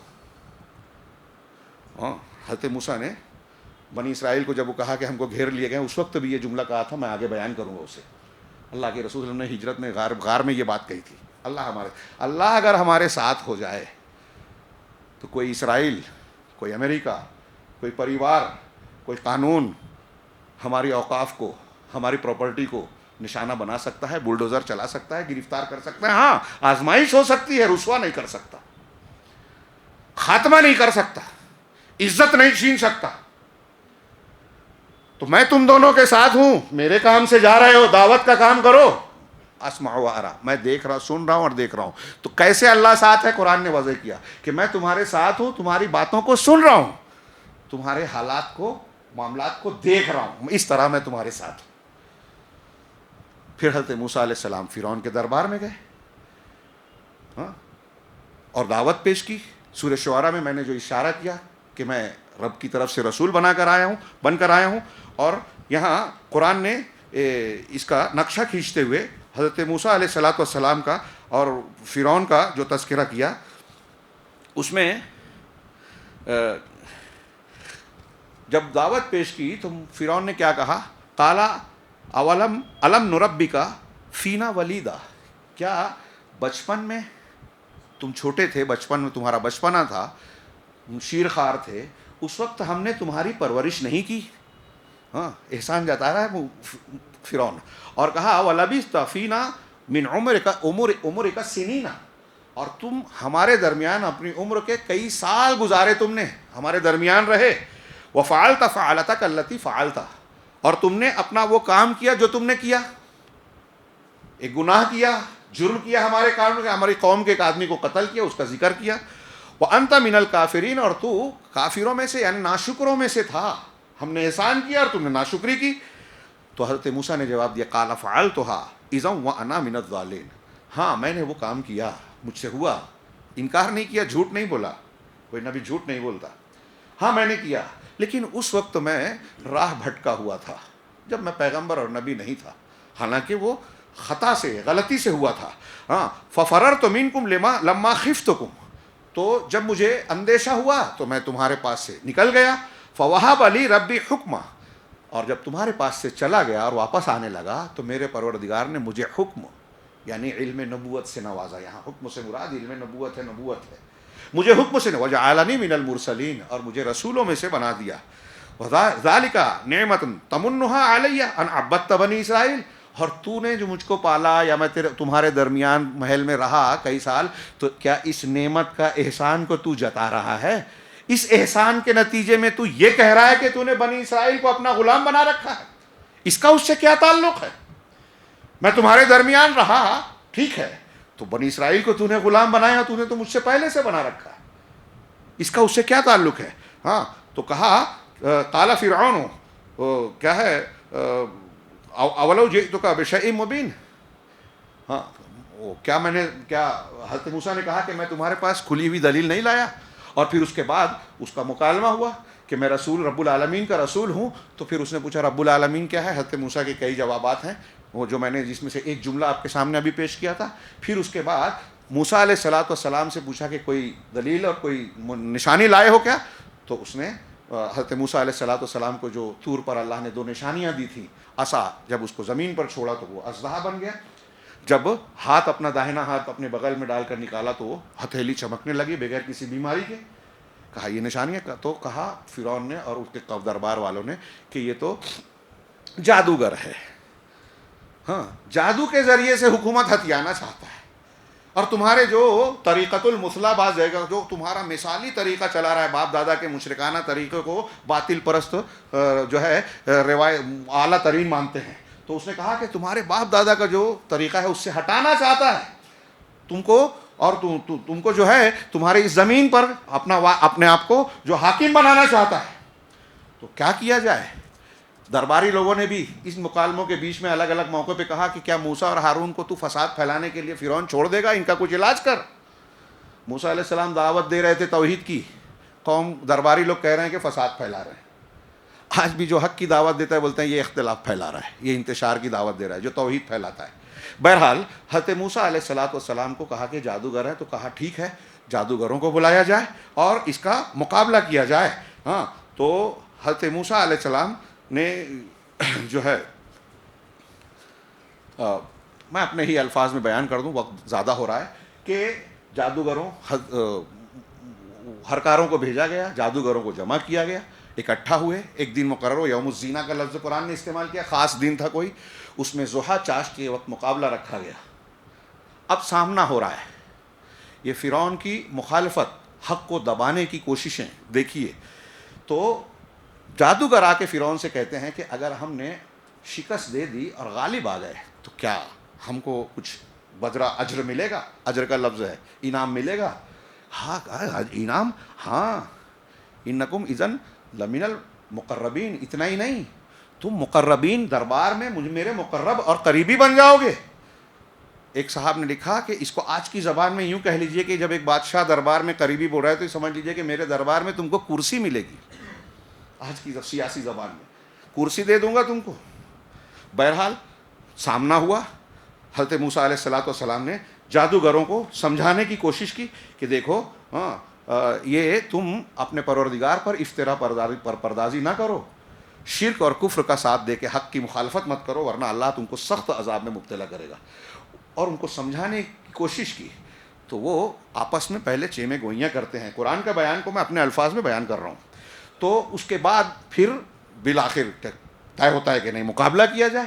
حضرت موسیٰ نے بنی اسرائیل کو جب وہ کہا کہ ہم کو گھیر لیے گئے، اس وقت بھی یہ جملہ کہا تھا، میں آگے بیان کروں گا اسے۔ اللہ کے رسول صلی اللہ علیہ وسلم نے ہجرت میں غار میں یہ بات کہی تھی، اللہ اگر ہمارے ساتھ ہو جائے تو کوئی اسرائیل، کوئی امریکہ، کوئی پریوار، کوئی قانون ہماری اوقاف کو، ہماری پراپرٹی کو نشانہ بنا سکتا ہے، بلڈوزر چلا سکتا ہے، گرفتار کر سکتا ہے، ہاں آزمائش ہو سکتی ہے، رسوا نہیں کر سکتا، خاتمہ نہیں کر سکتا، عزت نہیں چھین سکتا۔ تو میں تم دونوں کے ساتھ ہوں، میرے کام سے جا رہے ہو، دعوت کا کام کرو، اسمع و ارا، میں دیکھ رہا، سن رہا ہوں اور دیکھ رہا ہوں۔ تو کیسے اللہ ساتھ ہے؟ قرآن نے واضح کیا کہ میں تمہارے ساتھ ہوں، تمہاری باتوں کو سن رہا ہوں، تمہارے حالات کو، معاملات کو دیکھ رہا ہوں، اس طرح میں تمہارے ساتھ ہوں۔ پھر حضرت موسیٰ علیہ السلام فرعون کے دربار میں گئے اور دعوت پیش کی۔ سورہ شعراء میں نے جو اشارہ کیا کہ میں رب کی طرف سے رسول بن کر آیا ہوں، اور یہاں قرآن نے اس کا نقشہ کھینچتے ہوئے حضرت موسیٰ علیہ السلام کا اور فرعون کا جو تذکرہ کیا، اس میں جب دعوت پیش کی تو فرعون نے کیا کہا؟ قالا علم نربک فینا ولیدا، کیا بچپن میں تم چھوٹے تھے، بچپن میں تمہارا بچپنا تھا، شیر خوار تھے، اس وقت ہم نے تمہاری پرورش نہیں کی؟ احسان جتا رہا ہے فرعون، اور کہا وَلَبِثْتَ فِينَا مِنْ عُمُرِكَ سِنِينَ، اور تم ہمارے درمیان اپنی عمر کے کئی سال گزارے، تم نے ہمارے درمیان رہے، وَفَعَلْتَ فَعَلَتَكَ الَّتِي فَعَلْتَ، اور تم نے اپنا وہ کام کیا جو تم نے کیا، ایک گناہ کیا، جرم کیا ہمارے کارن کے، ہماری قوم کے ایک آدمی کو قتل کیا، اس کا ذکر کیا، وَأَنْتَ مِنَ الْكَافِرِينَ، اور تو کافروں میں سے یعنی ناشکروں میں سے تھا، ہم نے احسان کیا اور تم نے ناشکری کی۔ تو حضرت موسیٰ نے جواب دیا قَالَ فَعَلْتُهَا إِذًا وَأَنَا مِنَ الضَّالِّينَ، ہاں میں نے وہ کام کیا، مجھ سے ہوا، انکار نہیں کیا، جھوٹ نہیں بولا، کوئی نبی جھوٹ نہیں بولتا، ہاں میں نے کیا، لیکن اس وقت میں راہ بھٹکا ہوا تھا، جب میں پیغمبر اور نبی نہیں تھا، حالانکہ وہ خطا سے، غلطی سے ہوا تھا۔ فَفَرَرْتُ مِنْكُمْ لَمَّا خِفْتُكُمْ، تو جب مجھے اندیشہ ہوا تو میں تمہارے پاس سے نکل گیا، فَوَهَبَ لِي رَبِّي حُکْمًا، اور جب تمہارے پاس سے چلا گیا اور واپس آنے لگا تو میرے پروردگار نے مجھے حکم یعنی علم نبوت سے نوازا۔ یہاں حکم سے مراد علم نبوت ہے، مجھے حکم سے وَجَعَلَنِي مِنَ الْمُرْسَلِينَ، اور مجھے رسولوں میں سے بنا دیا۔ ذَلِكَ نِعْمَةٌ تَمُنُّهَا عَلَيَّ أَنْ عَبَّدْتَ بَنِي اسرائیل، اور تو نے جو مجھ کو پالا یا میں تمہارے درمیان محل میں رہا کئی سال، تو کیا اس نعمت کا احسان کو تو جتا رہا ہے؟ اس احسان کے نتیجے میں تو یہ کہہ رہا ہے کہ تو نے بنی اسرائیل کو اپنا غلام بنا رکھا ہے؟ اس کا اس سے کیا تعلق ہے؟ میں تمہارے درمیان رہا، ٹھیک ہے، تو بنی اسرائیل کو تو نے غلام بنایا، تو نے تو مجھ سے پہلے سے بنا رکھا ہے، اس کا اس سے کیا تعلق ہے؟ ہاں، تو کہا قال فرعون، کیا ہے، اولو جئتک بشیء مبین، ہاں، کیا میں نے، کیا حضرت موسیٰ نے کہا کہ میں تمہارے پاس کھلی ہوئی دلیل نہیں لایا؟ اور پھر اس کے بعد اس کا مکالمہ ہوا کہ میں رسول رب العالمین کا رسول ہوں. تو پھر اس نے پوچھا رب العالمین کیا ہے؟ حضرت موسیٰ کے کئی جوابات ہیں، وہ جو میں نے جس میں سے ایک جملہ آپ کے سامنے ابھی پیش کیا تھا. پھر اس کے بعد موسیٰ علیہ الصلوۃ والسلام سے پوچھا کہ کوئی دلیل اور کوئی نشانی لائے ہو کیا؟ تو اس نے حضرت موسیٰ علیہ الصلوۃ والسلام کو جو طور پر اللہ نے 2 نشانیاں دی تھیں، عصا، جب اس کو زمین پر چھوڑا تو وہ اژدہا بن گیا، جب ہاتھ اپنا داہنا ہاتھ اپنے بغل میں ڈال کر نکالا تو وہ ہتھیلی چمکنے لگی بغیر کسی بیماری کے. کہا یہ نشانی ہے. تو کہا فرعون نے اور اس کے دربار والوں نے کہ یہ تو جادوگر ہے، ہاں، جادو کے ذریعے سے حکومت ہتھیانا چاہتا ہے، اور تمہارے جو طریقۃ المثلیٰ بعض جگہ جو تمہارا مثالی طریقہ چلا رہا ہے، باپ دادا کے مشرکانہ طریقے کو باطل پرست جو ہے اعلیٰ ترین مانتے ہیں. تو اس نے کہا کہ تمہارے باپ دادا کا جو طریقہ ہے اس سے ہٹانا چاہتا ہے تم کو، اور تم کو جو ہے تمہارے اس زمین پر اپنے آپ کو جو حاکم بنانا چاہتا ہے. تو کیا کیا جائے؟ درباری لوگوں نے بھی اس مکالموں کے بیچ میں الگ الگ موقع پہ کہا کہ کیا موسیٰ اور ہارون کو تو فساد پھیلانے کے لیے فرعون چھوڑ دے گا؟ ان کا کچھ علاج کر. موسیٰ علیہ السلام دعوت دے رہے تھے توحید کی، قوم درباری لوگ کہہ رہے ہیں کہ فساد پھیلا رہے ہیں. آج بھی جو حق کی دعوت دیتا ہے بولتے ہیں یہ اختلاف پھیلا رہا ہے، یہ انتشار کی دعوت دے رہا ہے، جو توحید پھیلاتا ہے. بہرحال حضرت موسیٰ علیہ الصلوۃ والسلام کو کہا کہ جادوگر ہے، تو کہا ٹھیک ہے، جادوگروں کو بلایا جائے اور اس کا مقابلہ کیا جائے. ہاں، تو حضرت موسیٰ علیہ السلام نے جو ہے، میں اپنے ہی الفاظ میں بیان کر دوں، وقت زیادہ ہو رہا ہے، کہ جادوگروں ہرکاروں کو بھیجا گیا، جادوگروں کو جمع کیا گیا، اکٹھا ہوئے، ایک دن مقرر ہو. یوم الزینہ کا لفظ قرآن نے استعمال کیا، خاص دن تھا کوئی، اس میں ضحیٰ چاشت کے وقت مقابلہ رکھا گیا. اب سامنا ہو رہا ہے یہ فرعون کی مخالفت، حق کو دبانے کی کوششیں دیکھیے. تو جادوگر آ کے فرعون سے کہتے ہیں کہ اگر ہم نے شکست دے دی اور غالب آ گئے تو کیا ہم کو کچھ بجرا اجر ملے گا؟ اجر کا لفظ ہے، انعام ملے گا. ہاں، انعام، ہاں، انکم اذن لمن المقربین. اتنا ہی نہیں، تم مقربین دربار میں میرے مقرب اور قریبی بن جاؤ گے. ایک صاحب نے لکھا کہ اس کو آج کی زبان میں یوں کہہ لیجئے کہ جب ایک بادشاہ دربار میں قریبی بول رہا ہے تو سمجھ لیجئے کہ میرے دربار میں تم کو کرسی ملے گی. آج کی سیاسی زبان میں کرسی دے دوں گا تم کو. بہرحال سامنا ہوا. حضرت موسیٰ علیہ الصلوۃ والسلام نے جادوگروں کو سمجھانے کی کوشش کی کہ دیکھو، یہ تم اپنے پروردگار پر افطرا پردازی نہ کرو، شرک اور کفر کا ساتھ دے کے حق کی مخالفت مت کرو، ورنہ اللہ تم کو سخت عذاب میں مبتلا کرے گا. اور ان کو سمجھانے کی کوشش کی. تو وہ آپس میں پہلے چیمے گوئیاں کرتے ہیں. قرآن کا بیان کو میں اپنے الفاظ میں بیان کر رہا ہوں. تو اس کے بعد پھر بالآخر طے ہوتا ہے کہ نہیں، مقابلہ کیا جائے.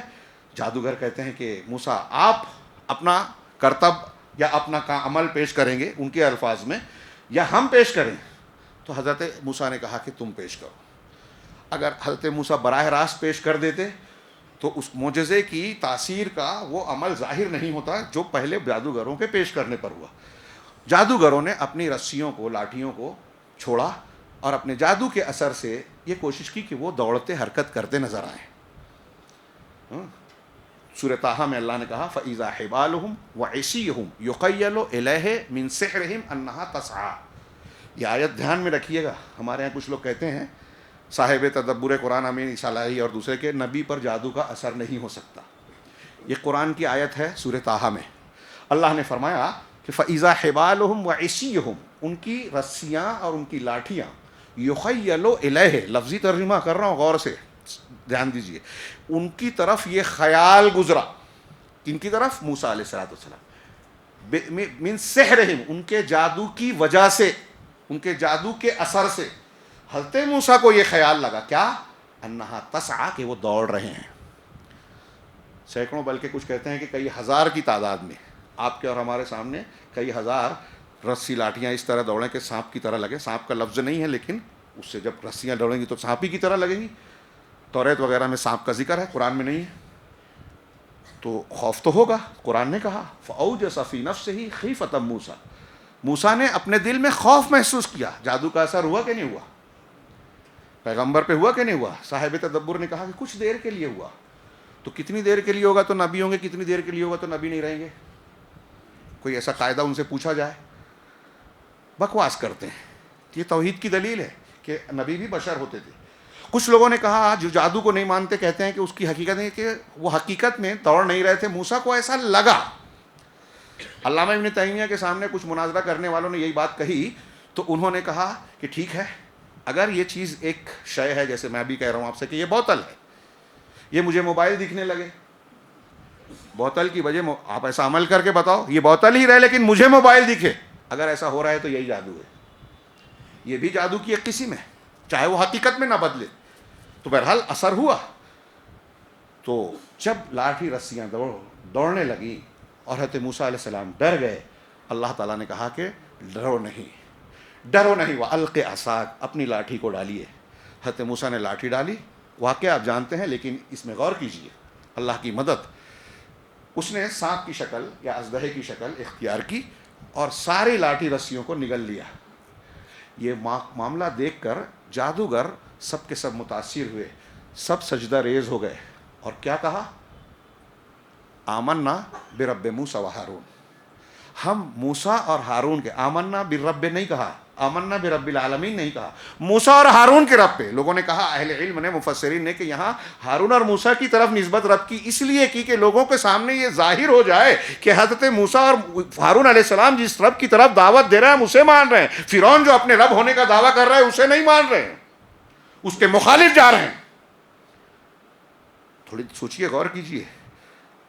جادوگر کہتے ہیں کہ موسیٰ آپ اپنا کرتب یا اپنا عمل پیش کریں گے ان کے الفاظ میں، یا ہم پیش کریں؟ تو حضرت موسیٰ نے کہا کہ تم پیش کرو. اگر حضرت موسیٰ براہ راست پیش کر دیتے تو اس معجزے کی تاثیر کا وہ عمل ظاہر نہیں ہوتا جو پہلے جادوگروں کے پیش کرنے پر ہوا. جادوگروں نے اپنی رسیوں کو، لاٹھیوں کو چھوڑا اور اپنے جادو کے اثر سے یہ کوشش کی کہ وہ دوڑتے حرکت کرتے نظر آئیں. سورہ طٰہٰ میں اللہ نے کہا فَإِذَا حِبَالُهُمْ وَعِصِيُّهُمْ يُخَيَّلُ إِلَيْهِ مِنْ سِحْرِهِمْ أَنَّهَا تَسْعَىٰ. یہ آیت دھیان میں رکھیے گا. ہمارے یہاں کچھ لوگ کہتے ہیں صاحب تدبر قرآن امین صلاحی اور دوسرے کے نبی پر جادو کا اثر نہیں ہو سکتا. یہ قرآن کی آیت ہے سورہ طٰہٰ میں. اللہ نے فرمایا کہ فَإِذَا حِبَالُهُمْ وَعِصِيُّهُمْ، ان کی رسیاں اور ان کی لاٹھیاں، يُخَيَّلُ إِلَيْهِ، لفظی ترجمہ کر رہا ہوں، غور سے دھیان دیجیے، ان کی طرف یہ خیال گزرا، ان کی طرف موسیٰ علیہ السلام من سحرہم، ان کے جادو کی وجہ سے، ان کے جادو کے اثر سے حضرت موسیٰ کو یہ خیال لگا، کیا؟ انہا تسعیٰ، کہ وہ دوڑ رہے ہیں. سینکڑوں بلکہ کچھ کہتے ہیں کہ کئی ہزار کی تعداد میں آپ کے اور ہمارے سامنے کئی ہزار رسی لاٹھیاں اس طرح دوڑیں کہ سانپ کی طرح لگے. سانپ کا لفظ نہیں ہے لیکن اس سے جب رسیاں دوڑیں گی تو سانپ ہی کی طرح لگیں گی. توریت وغیرہ میں سانپ کا ذکر ہے, قرآن میں نہیں ہے. تو خوف تو ہوگا. قرآن نے کہا فَأَوْجَسَ فِي نَفْسِهِ خِيفَةً مُوسیٰ, موسیٰ نے اپنے دل میں خوف محسوس کیا. جادو کا اثر ہوا کہ نہیں ہوا؟ پیغمبر پہ ہوا کہ نہیں ہوا؟ صاحب تدبر نے کہا کہ کچھ دیر کے لیے ہوا. تو کتنی دیر کے لیے ہوگا تو نبی ہوں گے, کتنی دیر کے لیے ہوگا تو نبی نہیں رہیں گے؟ کوئی ایسا قاعدہ ان سے پوچھا جائے؟ بکواس کرتے ہیں. یہ توحید کی دلیل ہے کہ نبی بھی بشر ہوتے تھے. کچھ لوگوں نے کہا جو جادو کو نہیں مانتے کہتے ہیں کہ اس کی حقیقت ہے کہ وہ حقیقت میں دوڑ نہیں رہے تھے, موسیٰ کو ایسا لگا. علامہ ابن تیمیہ کے سامنے کچھ مناظرہ کرنے والوں نے یہی بات کہی تو انہوں نے کہا کہ ٹھیک ہے, اگر یہ چیز ایک شے ہے, جیسے میں بھی کہہ رہا ہوں آپ سے کہ یہ بوتل ہے, یہ مجھے موبائل دکھنے لگے, بوتل کی وجہ آپ ایسا عمل کر کے بتاؤ, یہ بوتل ہی رہے لیکن مجھے موبائل دکھے, اگر ایسا ہو رہا ہے تو یہی جادو ہے. یہ بھی جادو کی ایک قسم ہے, چاہے وہ حقیقت میں نہ بدلے. تو بہرحال اثر ہوا. تو جب لاٹھی رسیاں دوڑنے لگی اور حضرت موسیٰ علیہ السلام ڈر گئے, اللہ تعالیٰ نے کہا کہ ڈرو نہیں, ڈرو نہیں. وَأَلْقِ عَصَاكَ, اپنی لاٹھی کو ڈالیے. حضرت موسیٰ نے لاٹھی ڈالی. واقعہ آپ جانتے ہیں لیکن اس میں غور کیجیے, اللہ کی مدد. اس نے سانپ کی شکل یا اژدہے کی شکل اختیار کی اور ساری لاٹھی رسیوں کو نگل لیا. یہ معاملہ دیکھ کر جادوگر سب کے سب متاثر ہوئے, سب سجدہ ریز ہو گئے اور کیا کہا؟ آمنا برب موسیٰ و ہارون. ہم موسیٰ اور ہارون کے, آمنا برب نہیں کہا, آمنا برب العالمین نہیں کہا, موسیٰ اور ہارون کے رب پہ. لوگوں نے کہا, اہل علم نے, مفسرین نے, کہ یہاں ہارون اور موسیٰ کی طرف نسبت رب کی اس لیے کی کہ لوگوں کے سامنے یہ ظاہر ہو جائے کہ حضرت موسیٰ اور ہارون علیہ السلام جس رب کی طرف دعوت دے رہے ہیں ہم اسے مان رہے ہیں. فرعون جو اپنے رب ہونے کا دعویٰ کر رہا ہے اسے نہیں مان رہے ہیں, اس کے مخالف جا رہے ہیں. تھوڑی سوچئے, غور کیجئے.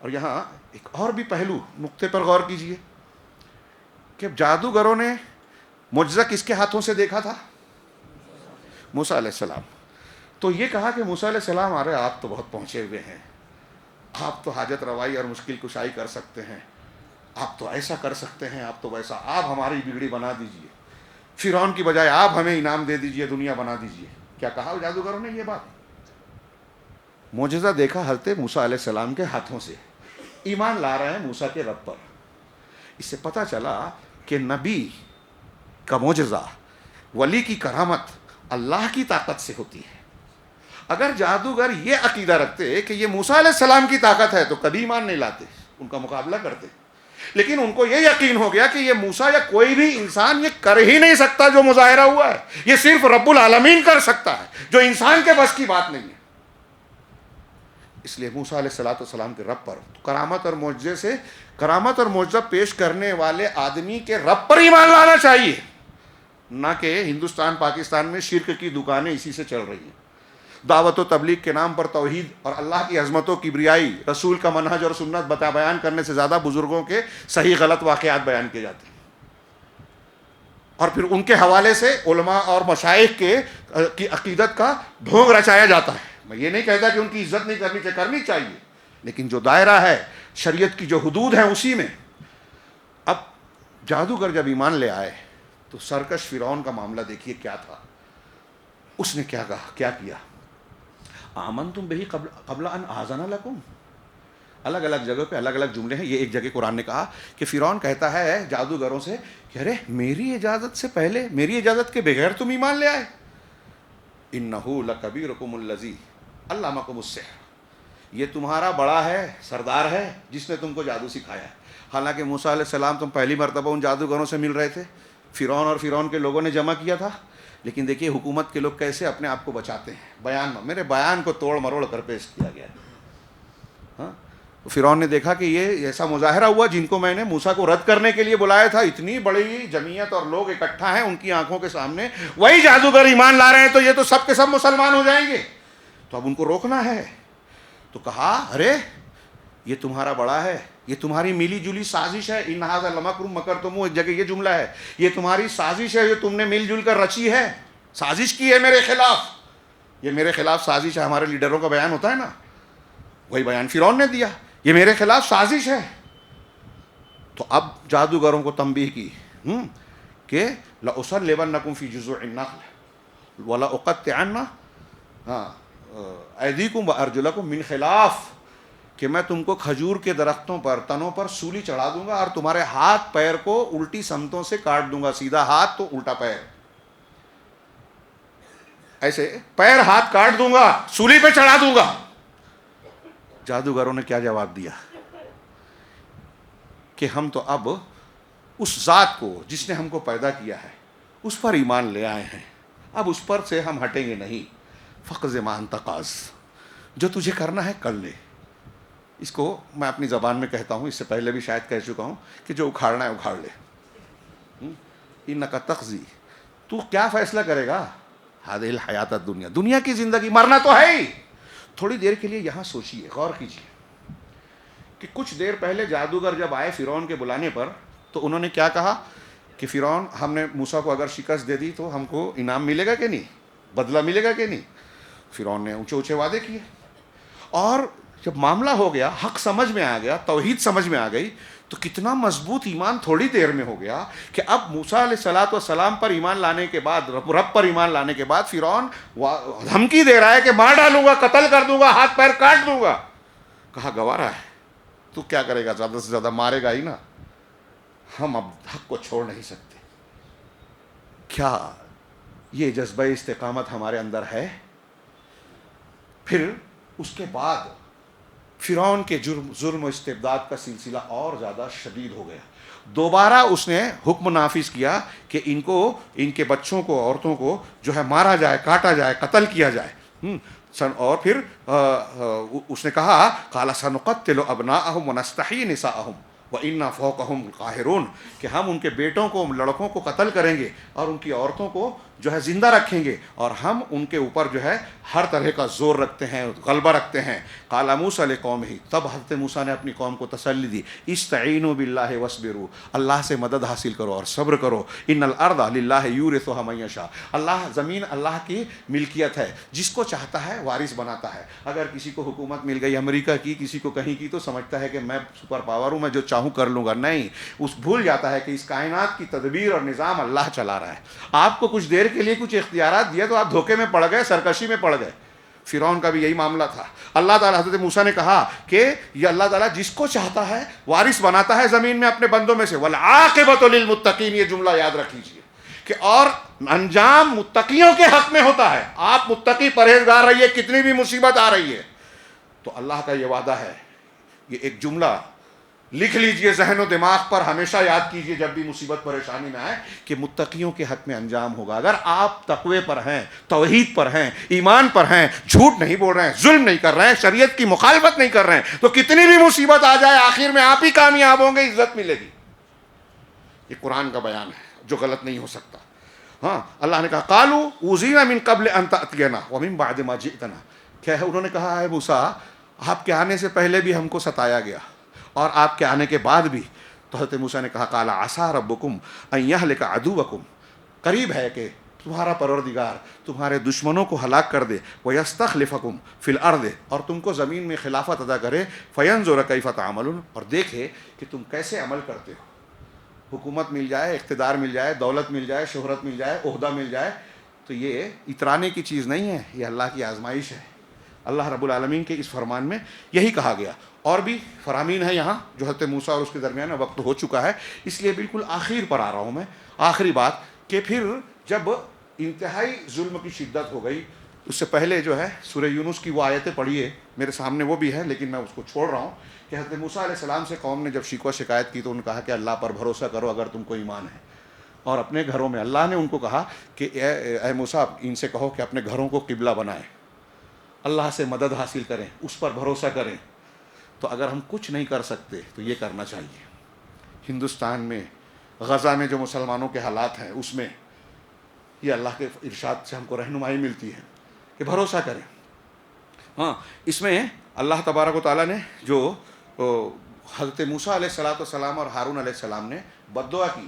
اور یہاں ایک اور بھی پہلو, نقطے پر غور کیجئے کہ جادوگروں نے معجزہ کس کے ہاتھوں سے دیکھا تھا؟ موسیٰ علیہ السلام. تو یہ کہا کہ موسیٰ علیہ السلام, ارے آپ تو بہت پہنچے ہوئے ہیں, آپ تو حاجت روائی اور مشکل کشائی کر سکتے ہیں, آپ تو ایسا کر سکتے ہیں, آپ تو ویسا, آپ ہماری بگڑی بنا دیجئے, فرعون کی بجائے آپ ہمیں انعام دے دیجئے, دنیا بنا دیجئے. کیا کہا جادوگروں نے؟ یہ بات. معجزہ دیکھا حضرت موسیٰ علیہ السلام کے ہاتھوں سے, ایمان لا رہے ہیں موسیٰ کے رب پر. اس سے پتہ چلا کہ نبی کا معجزہ, ولی کی کرامت اللہ کی طاقت سے ہوتی ہے. اگر جادوگر یہ عقیدہ رکھتے کہ یہ موسیٰ علیہ السلام کی طاقت ہے تو کبھی ایمان نہیں لاتے, ان کا مقابلہ کرتے. لیکن ان کو یہ یقین ہو گیا کہ یہ موسیٰ یا کوئی بھی انسان یہ کر ہی نہیں سکتا جو مظاہرہ ہوا ہے, یہ صرف رب العالمین کر سکتا ہے, جو انسان کے بس کی بات نہیں ہے. اس لیے موسیٰ علیہ السلام کے رب پر کرامت اور معجزے سے, کرامت اور معجزہ پیش کرنے والے آدمی کے رب پر ایمان لانا چاہیے, نہ کہ ہندوستان پاکستان میں شرک کی دکانیں اسی سے چل رہی ہیں. دعوت و تبلیغ کے نام پر توحید اور اللہ کی عظمت و کبریائی, رسول کا منہج اور سنت بیان کرنے سے زیادہ بزرگوں کے صحیح غلط واقعات بیان کیے جاتے ہیں, اور پھر ان کے حوالے سے علماء اور مشائخ کی عقیدت کا ڈھونگ رچایا جاتا ہے. میں یہ نہیں کہتا کہ ان کی عزت نہیں کرنی چاہیے, لیکن جو دائرہ ہے, شریعت کی جو حدود ہیں اسی میں. اب جادوگر جب ایمان لے آئے تو سرکش فرعون کا معاملہ دیکھیے کیا تھا. اس نے کیا کہا, کیا کیا؟ آمنتم بہ قبل ان آذن لکم. الگ الگ جگہ پہ الگ الگ جملے ہیں. یہ ایک جگہ قرآن نے کہا کہ فرعون کہتا ہے جادوگروں سے کہ ارے میری اجازت سے پہلے, میری اجازت کے بغیر تم ایمان لے آئے. انہ لکبیرکم الذی علمکم السحر, یہ تمہارا بڑا ہے, سردار ہے, جس نے تم کو جادو سکھایا ہے. حالانکہ موسیٰ علیہ السلام تم پہلی مرتبہ ان جادوگروں سے مل رہے تھے, فرعون اور فرعون کے لوگوں نے جمع کیا تھا. لیکن دیکھیے حکومت کے لوگ کیسے اپنے آپ کو بچاتے ہیں. بیان, میرے بیان کو توڑ مروڑ کر پیش کیا گیا. ہاں, فرعون نے دیکھا کہ یہ ایسا مظاہرہ ہوا جن کو میں نے موسیٰ کو رد کرنے کے لیے بلایا تھا, اتنی بڑی جمعیت اور لوگ اکٹھا ہیں ان کی آنکھوں کے سامنے, وہی جادوگر ایمان لا رہے ہیں, تو یہ تو سب کے سب مسلمان ہو جائیں گے. تو اب ان کو روکنا ہے. تو کہا ارے یہ تمہارا بڑا ہے, یہ تمہاری ملی جلی سازش ہے. ان ھذا لمکر مکرتموہ, ایک جگہ یہ جملہ ہے, یہ تمہاری سازش ہے جو تم نے مل جل کر رچی ہے, سازش کی ہے میرے خلاف. یہ میرے خلاف سازش ہے, ہمارے لیڈروں کا بیان ہوتا ہے نا, وہی بیان فرعون نے دیا یہ میرے خلاف سازش ہے. تو اب جادوگروں کو تنبیہ کی کہ لَأُصَلِّبَنَّكُمْ فِي جُذُوعِ النَّخْلِ وَلَأُقَطِّعَنَّ أَيْدِيكُمْ وَأَرْجُلَكُمْ مِنْ خِلَافٍ، کہ میں تم کو کھجور کے درختوں پر، تنوں پر سولی چڑھا دوں گا اور تمہارے ہاتھ پیر کو الٹی سمتوں سے کاٹ دوں گا. سیدھا ہاتھ تو الٹا پیر، ایسے پیر ہاتھ کاٹ دوں گا، سولی پہ چڑھا دوں گا. جادوگروں نے کیا جواب دیا کہ ہم تو اب اس ذات کو جس نے ہم کو پیدا کیا ہے اس پر ایمان لے آئے ہیں، اب اس پر سے ہم ہٹیں گے نہیں. فقض ما انت قاض، جو تجھے کرنا ہے کر لے. اس کو میں اپنی زبان میں کہتا ہوں، اس سے پہلے بھی شاید کہہ چکا ہوں کہ جو اکھاڑنا ہے اکھاڑ لے. انک تقضی، تو کیا فیصلہ کرے گا؟ ہذہ الحیات الدنیا، دنیا کی زندگی، مرنا تو ہے ہی. تھوڑی دیر کے لیے یہاں سوچیے، غور کیجیے کہ کچھ دیر پہلے جادوگر جب آئے فرعون کے بلانے پر تو انہوں نے کیا کہا کہ فرعون، ہم نے موسیٰ کو اگر شکست دے دی تو ہم کو انعام ملے گا کہ نہیں، بدلہ ملے گا کہ نہیں. فرعون نے اونچے اونچے وعدے کیے. اور جب معاملہ ہو گیا، حق سمجھ میں آ گیا، توحید سمجھ میں آ گئی، تو کتنا مضبوط ایمان تھوڑی دیر میں ہو گیا کہ اب موسیٰ علیہ الصلوۃ والسلام پر ایمان لانے کے بعد، رب پر ایمان لانے کے بعد فرعون دھمکی دے رہا ہے کہ مار ڈالوں گا، قتل کر دوں گا، ہاتھ پیر کاٹ دوں گا. کہا گوارا ہے، تو کیا کرے گا، زیادہ سے زیادہ مارے گا ہی نا. ہم اب حق کو چھوڑ نہیں سکتے. کیا یہ جذبہ استقامت ہمارے اندر ہے؟ پھر اس کے بعد فرعون کے ظلم و استبداد کا سلسلہ اور زیادہ شدید ہو گیا. دوبارہ اس نے حکم نافذ کیا کہ ان کو، ان کے بچوں کو، عورتوں کو جو ہے مارا جائے، کاٹا جائے، قتل کیا جائے. اور پھر اس نے کہا قال سنقتل ابناءهم ونستحيي نساءهم وإنا فوقهم قاهرون، کہ ہم ان کے بیٹوں کو، لڑکوں کو قتل کریں گے اور ان کی عورتوں کو جو ہے زندہ رکھیں گے، اور ہم ان کے اوپر جو ہے ہر طرح کا زور رکھتے ہیں، غلبہ رکھتے ہیں. قال موسیٰ لقومہ، تب حضرت موسیٰ نے اپنی قوم کو تسلی دی، استعینوا باللہ واصبروا، اللہ سے مدد حاصل کرو اور صبر کرو. ان الارض للہ یورثها من یشاء، اللہ، زمین اللہ کی ملکیت ہے، جس کو چاہتا ہے وارث بناتا ہے. اگر کسی کو حکومت مل گئی امریکہ کی، کسی کو کہیں کی، تو سمجھتا ہے کہ میں سپر پاور ہوں، میں جو چاہوں کر لوں گا. نہیں، اس بھول جاتا ہے کہ اس کائنات کی تدبیر اور نظام اللہ چلا رہا ہے. آپ کو کچھ دیر کے لیے کچھ اختیارات دیا تو آپ دھوکے میں پڑ گئے، سرکشی میں پڑ گئے. فرعون کا بھی یہی معاملہ تھا. اللہ تعالیٰ، حضرت موسیٰ نے کہا کہ یہ اللہ تعالیٰ جس کو چاہتا ہے وارث بناتا ہے زمین میں اپنے بندوں میں سے. والعاقبۃ للمتقین، یہ جملہ یاد رکھ لیجیے کہ اور انجام متقیوں کے حق میں ہوتا ہے. آپ متقی پرہیزگار رہیے، کتنی بھی مصیبت آ رہی ہے تو اللہ کا یہ وعدہ ہے. یہ ایک جملہ لکھ لیجئے، ذہن و دماغ پر ہمیشہ یاد کیجئے جب بھی مصیبت پریشانی میں آئے کہ متقیوں کے حق میں انجام ہوگا. اگر آپ تقوی پر ہیں، توحید پر ہیں، ایمان پر ہیں، جھوٹ نہیں بول رہے ہیں، ظلم نہیں کر رہے ہیں، شریعت کی مخالفت نہیں کر رہے ہیں، تو کتنی بھی مصیبت آ جائے آخر میں آپ ہی کامیاب ہوں گے، عزت ملے گی. یہ قرآن کا بیان ہے جو غلط نہیں ہو سکتا. ہاں، اللہ نے کہا قالوا اوذینا من قبل ان تأتینا ومن بعد ما جئتنا، کیا ہے، انہوں نے کہا ہے موسیٰ آپ کے آنے سے پہلے بھی ہم کو ستایا گیا اور آپ کے آنے کے بعد بھی. تو حضرت موسیٰ نے کہا قال عسیٰ ربکم ان یہلک عدوکم، قریب ہے کہ تمہارا پروردگار تمہارے دشمنوں کو ہلاک کر دے. ویستخلفکم فی الارض، اور تم کو زمین میں خلافت ادا کرے. فینظر کیف تعملون، اور دیکھے کہ تم کیسے عمل کرتے ہو. حکومت مل جائے، اقتدار مل جائے، دولت مل جائے، شہرت مل جائے، عہدہ مل جائے، تو یہ اترانے کی چیز نہیں ہے، یہ اللہ کی آزمائش ہے. اللہ رب العالمین کے اس فرمان میں یہی کہا گیا. اور بھی فرامین ہے یہاں جو حضرت موسیٰ اور اس کے درمیان. وقت ہو چکا ہے اس لیے بالکل آخر پر آ رہا ہوں میں. آخری بات کہ پھر جب انتہائی ظلم کی شدت ہو گئی، اس سے پہلے جو ہے سورہ یونس کی وہ آیتیں پڑھیے، میرے سامنے وہ بھی ہے لیکن میں اس کو چھوڑ رہا ہوں، کہ حضرت موسیٰ علیہ السلام سے قوم نے جب شکوہ شکایت کی تو انہوں نے کہا کہ اللہ پر بھروسہ کرو اگر تم کو ایمان ہے، اور اپنے گھروں میں. اللہ نے ان کو کہا کہ اے موسیٰ ان سے کہو کہ اپنے گھروں کو قبلہ بنائیں، اللہ سے مدد حاصل کریں، اس پر بھروسہ کریں. تو اگر ہم کچھ نہیں کر سکتے تو یہ کرنا چاہیے. ہندوستان میں، غزہ میں جو مسلمانوں کے حالات ہیں اس میں یہ اللہ کے ارشاد سے ہم کو رہنمائی ملتی ہے کہ بھروسہ کریں. ہاں، اس میں اللہ تبارک و تعالیٰ نے جو حضرت موسیٰ علیہ الصلوۃ والسلام اور ہارون علیہ السلام نے بد دعا کی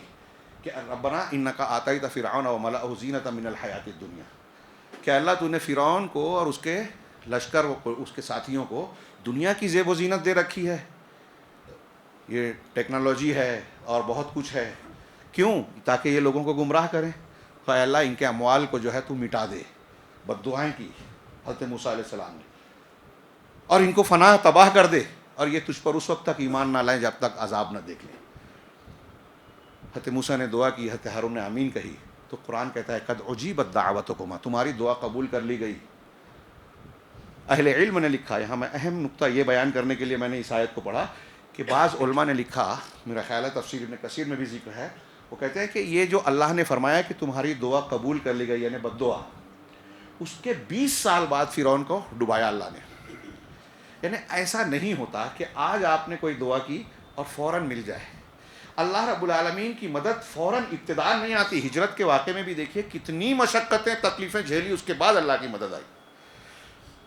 کہ ربنا انک آتیت فرعون وملأہ زینۃ من الحیاۃ الدنیا، کہ اللہ تو نے فرعون کو اور اس کے لشکر، اس کے ساتھیوں کو دنیا کی زیب و زینت دے رکھی ہے یہ ٹیکنالوجی ہے اور بہت کچھ ہے. کیوں؟ تاکہ یہ لوگوں کو گمراہ کریں. اے اللہ ان کے اموال کو جو ہے تو مٹا دے. بد دعائیں کی حضرت موسیٰ علیہ السلام نے, اور ان کو فنا تباہ کر دے, اور یہ تجھ پر اس وقت تک ایمان نہ لائیں جب تک عذاب نہ دیکھ لیں. حضرت موسیٰ نے دعا کی, حضرت ہارون نے آمین کہی, تو قرآن کہتا ہے قد اجیبت دعوتکما, تمہاری دعا قبول کر لی گئی. اہل علم نے لکھا, یہاں میں اہم نقطہ یہ بیان کرنے کے لیے میں نے اس آیت کو پڑھا کہ بعض علماء نے لکھا, میرا خیال ہے تفسیر ابن کثیر میں بھی ذکر ہے, وہ کہتے ہیں کہ یہ جو اللہ نے فرمایا کہ تمہاری دعا قبول کر لی گئی, یعنی بد دعا, اس کے 20 سال بعد فرعون کو ڈبایا اللہ نے. یعنی ایسا نہیں ہوتا کہ آج آپ نے کوئی دعا کی اور فوراً مل جائے. اللہ رب العالمین کی مدد فوراً ابتداء نہیں آتی. ہجرت کے واقعے میں بھی دیکھیے کتنی مشقتیں تکلیفیں جھیلی, اس کے بعد اللہ کی مدد آئی.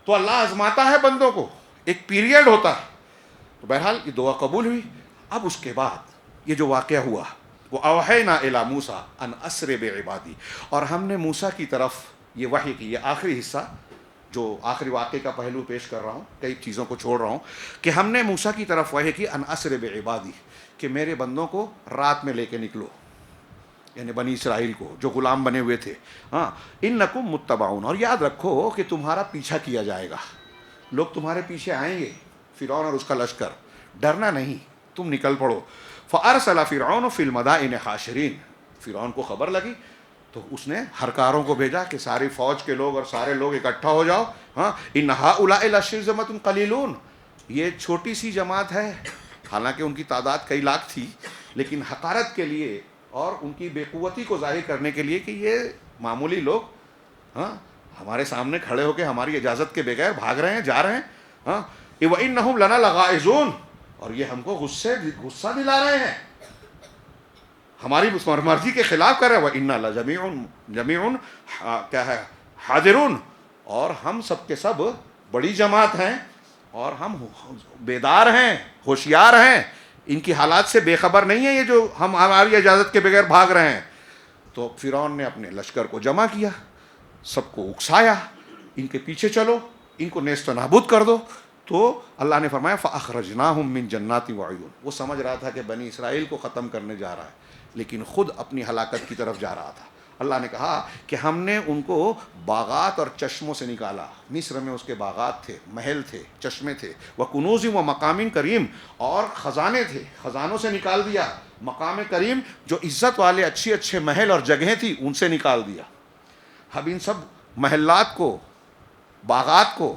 تو اللہ آزماتا ہے بندوں کو, ایک پیریڈ ہوتا ہے. تو بہرحال یہ دعا قبول ہوئی. اب اس کے بعد یہ جو واقعہ ہوا, وہ اوحینا الی موسیٰ ان اسر بعبادی, اور ہم نے موسیٰ کی طرف یہ وحی کی. یہ آخری حصہ جو آخری واقعے کا پہلو پیش کر رہا ہوں, کئی چیزوں کو چھوڑ رہا ہوں, کہ ہم نے موسیٰ کی طرف وحی کی ان اسر بعبادی, کہ میرے بندوں کو رات میں لے کے نکلو, یعنی بنی اسرائیل کو جو غلام بنے ہوئے تھے. ہاں, انکم متبعون, اور یاد رکھو کہ تمہارا پیچھا کیا جائے گا, لوگ تمہارے پیچھے آئیں گے, فرعون اور اس کا لشکر. ڈرنا نہیں, تم نکل پڑو. فارسل فرعون فی المدائن حاشرین, فرعون کو خبر لگی تو اس نے ہرکاروں کو بھیجا کہ ساری فوج کے لوگ اور سارے لوگ اکٹھا ہو جاؤ. ہاں, ان ہؤلاء لشرذمۃ قلیلون, یہ چھوٹی سی جماعت ہے, حالانکہ ان کی تعداد کئی لاکھ تھی, لیکن حقارت کے لیے اور ان کی بے قوتی کو ظاہر کرنے کے لیے کہ یہ معمولی لوگ ہاں ہمارے سامنے کھڑے ہو کے ہماری اجازت کے بغیر بھاگ رہے ہیں, جا رہے ہیں. ہاں, وَإِنَّهُمْ لَنَا لَغَائِظُونَ, اور یہ ہم کو غصہ دلا رہے ہیں, ہماری مرضی کے خلاف کر رہے ہیں. وَإِنَّا لَجَمِيعٌ کیا ہے حاضرون, اور ہم سب کے سب بڑی جماعت ہیں اور ہم بیدار ہیں, ہوشیار ہیں, ان کی حالات سے بے خبر نہیں ہے یہ جو ہم ہماری اجازت کے بغیر بھاگ رہے ہیں. تو فرعون نے اپنے لشکر کو جمع کیا, سب کو اکسایا, ان کے پیچھے چلو, ان کو نیست و نابود کر دو. تو اللہ نے فرمایا فَأَخْرَجْنَاهُمْ مِنْ جَنَّاتٍ وَعُيُونٍ, وہ سمجھ رہا تھا کہ بنی اسرائیل کو ختم کرنے جا رہا ہے, لیکن خود اپنی ہلاکت کی طرف جا رہا تھا. اللہ نے کہا کہ ہم نے ان کو باغات اور چشموں سے نکالا. مصر میں اس کے باغات تھے, محل تھے, چشمے تھے. وَكُنُوزٍ وَمَقَامٍ کریم, اور خزانے تھے, خزانوں سے نکال دیا. مقام کریم جو عزت والے اچھے اچھے محل اور جگہیں تھی ان سے نکال دیا. اب ان سب محلات کو, باغات کو,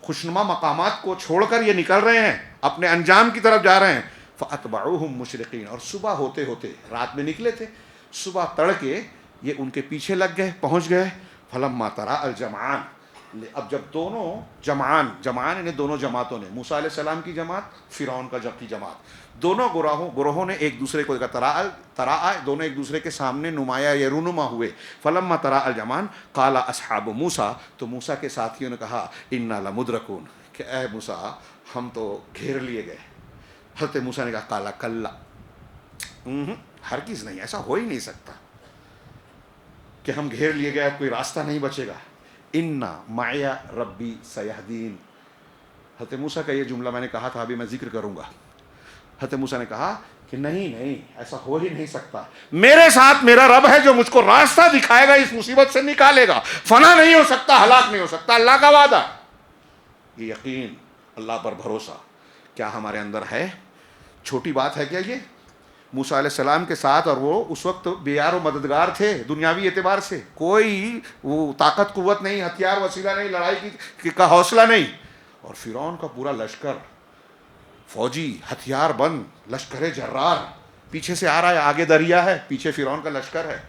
خوشنما مقامات کو چھوڑ کر یہ نکل رہے ہیں, اپنے انجام کی طرف جا رہے ہیں. فَأَتْبَعُوهُمْ مُشْرِقِينَ, اور صبح ہوتے ہوتے, رات میں نکلے تھے, صبح تڑکے یہ ان کے پیچھے لگ گئے, پہنچ گئے. فَلَمَّا تَرَاءَ الْجَمْعَانِ, اب جب دونوں جمعان یعنی دونوں جماعتوں نے, موسیٰ علیہ السلام کی جماعت, فرعون کا کی جماعت, دونوں گروہوں نے ایک دوسرے کو دیکھا. تراء دونوں ایک دوسرے کے سامنے نمایاں یا رونما ہوئے. فَلَمَّا تَرَاءَ الْجَمْعَانِ قَالَ أَصْحَابُ مُوسَىٰ, تو موسیٰ کے ساتھیوں نے کہا إِنَّا لَمُدْرَكُونَ, کہ اے موسیٰ ہم تو گھیر لیے گئے. حضرت موسیٰ نے کہا قَالَ كَلَّا, ہرگز نہیں, ایسا ہو ہی نہیں سکتا کہ ہم گھیر لیے گئے, اب کوئی راستہ نہیں بچے گا. اِنَّا مَعِيَ رَبِّي سَيَهْدِينِ, حضرت موسیٰ کا یہ جملہ میں نے کہا تھا, ابھی میں ذکر کروں گا. حضرت موسیٰ نے کہا کہ نہیں, ایسا ہو ہی نہیں سکتا, میرے ساتھ میرا رب ہے جو مجھ کو راستہ دکھائے گا, اس مصیبت سے نکالے گا. فنا نہیں ہو سکتا, ہلاک نہیں ہو سکتا, اللہ کا وعدہ. یہ یقین, اللہ پر بھروسہ کیا ہمارے اندر ہے؟ چھوٹی بات ہے کیا یہ؟ موسیٰ علیہ السلام کے ساتھ, اور وہ اس وقت بے یار و مددگار تھے دنیاوی اعتبار سے, کوئی وہ طاقت قوت نہیں, ہتھیار وسیلہ نہیں, لڑائی کا حوصلہ نہیں, اور فرعون کا پورا لشکر, فوجی, ہتھیار بند لشکر جرار, پیچھے سے آ رہا ہے, آگے دریا ہے, پیچھے فرعون کا لشکر ہے.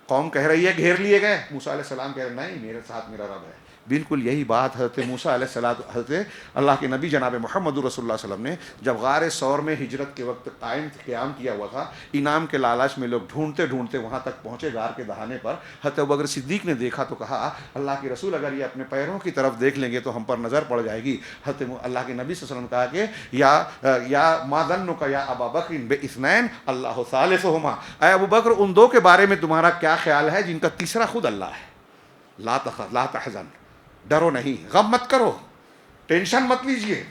قوم کہہ رہی ہے گھیر لیے گئے, موسیٰ علیہ السلام کہہ رہے نہیں, میرے ساتھ میرا رب ہے. بالکل یہی بات حضرت موسیٰ علیہ السلام, حضرت اللہ کے نبی جناب محمد رسول اللہ صلی اللہ علیہ وسلم نے جب غار ثور میں ہجرت کے وقت قیام کیا ہوا تھا, انعام کے لالچ میں لوگ ڈھونڈتے ڈھونڈتے وہاں تک پہنچے غار کے دہانے پر. حضرت ابوبکر صدیق نے دیکھا تو کہا اللہ کے رسول اگر یہ اپنے پیروں کی طرف دیکھ لیں گے تو ہم پر نظر پڑ جائے گی. حضرت اللہ کے نبی صلی اللہ علیہ وسلم نے کہا کہ یا ما ظنک یا ابا بکر باثنین اللہ ثالثہما, اے ابوبکر ان دو کے بارے میں تمہارا کیا خیال ہے جن کا تیسرا خود اللہ ہے. لا تحزن, ڈرو نہیں, غم مت کرو, ٹینشن مت لیجئے,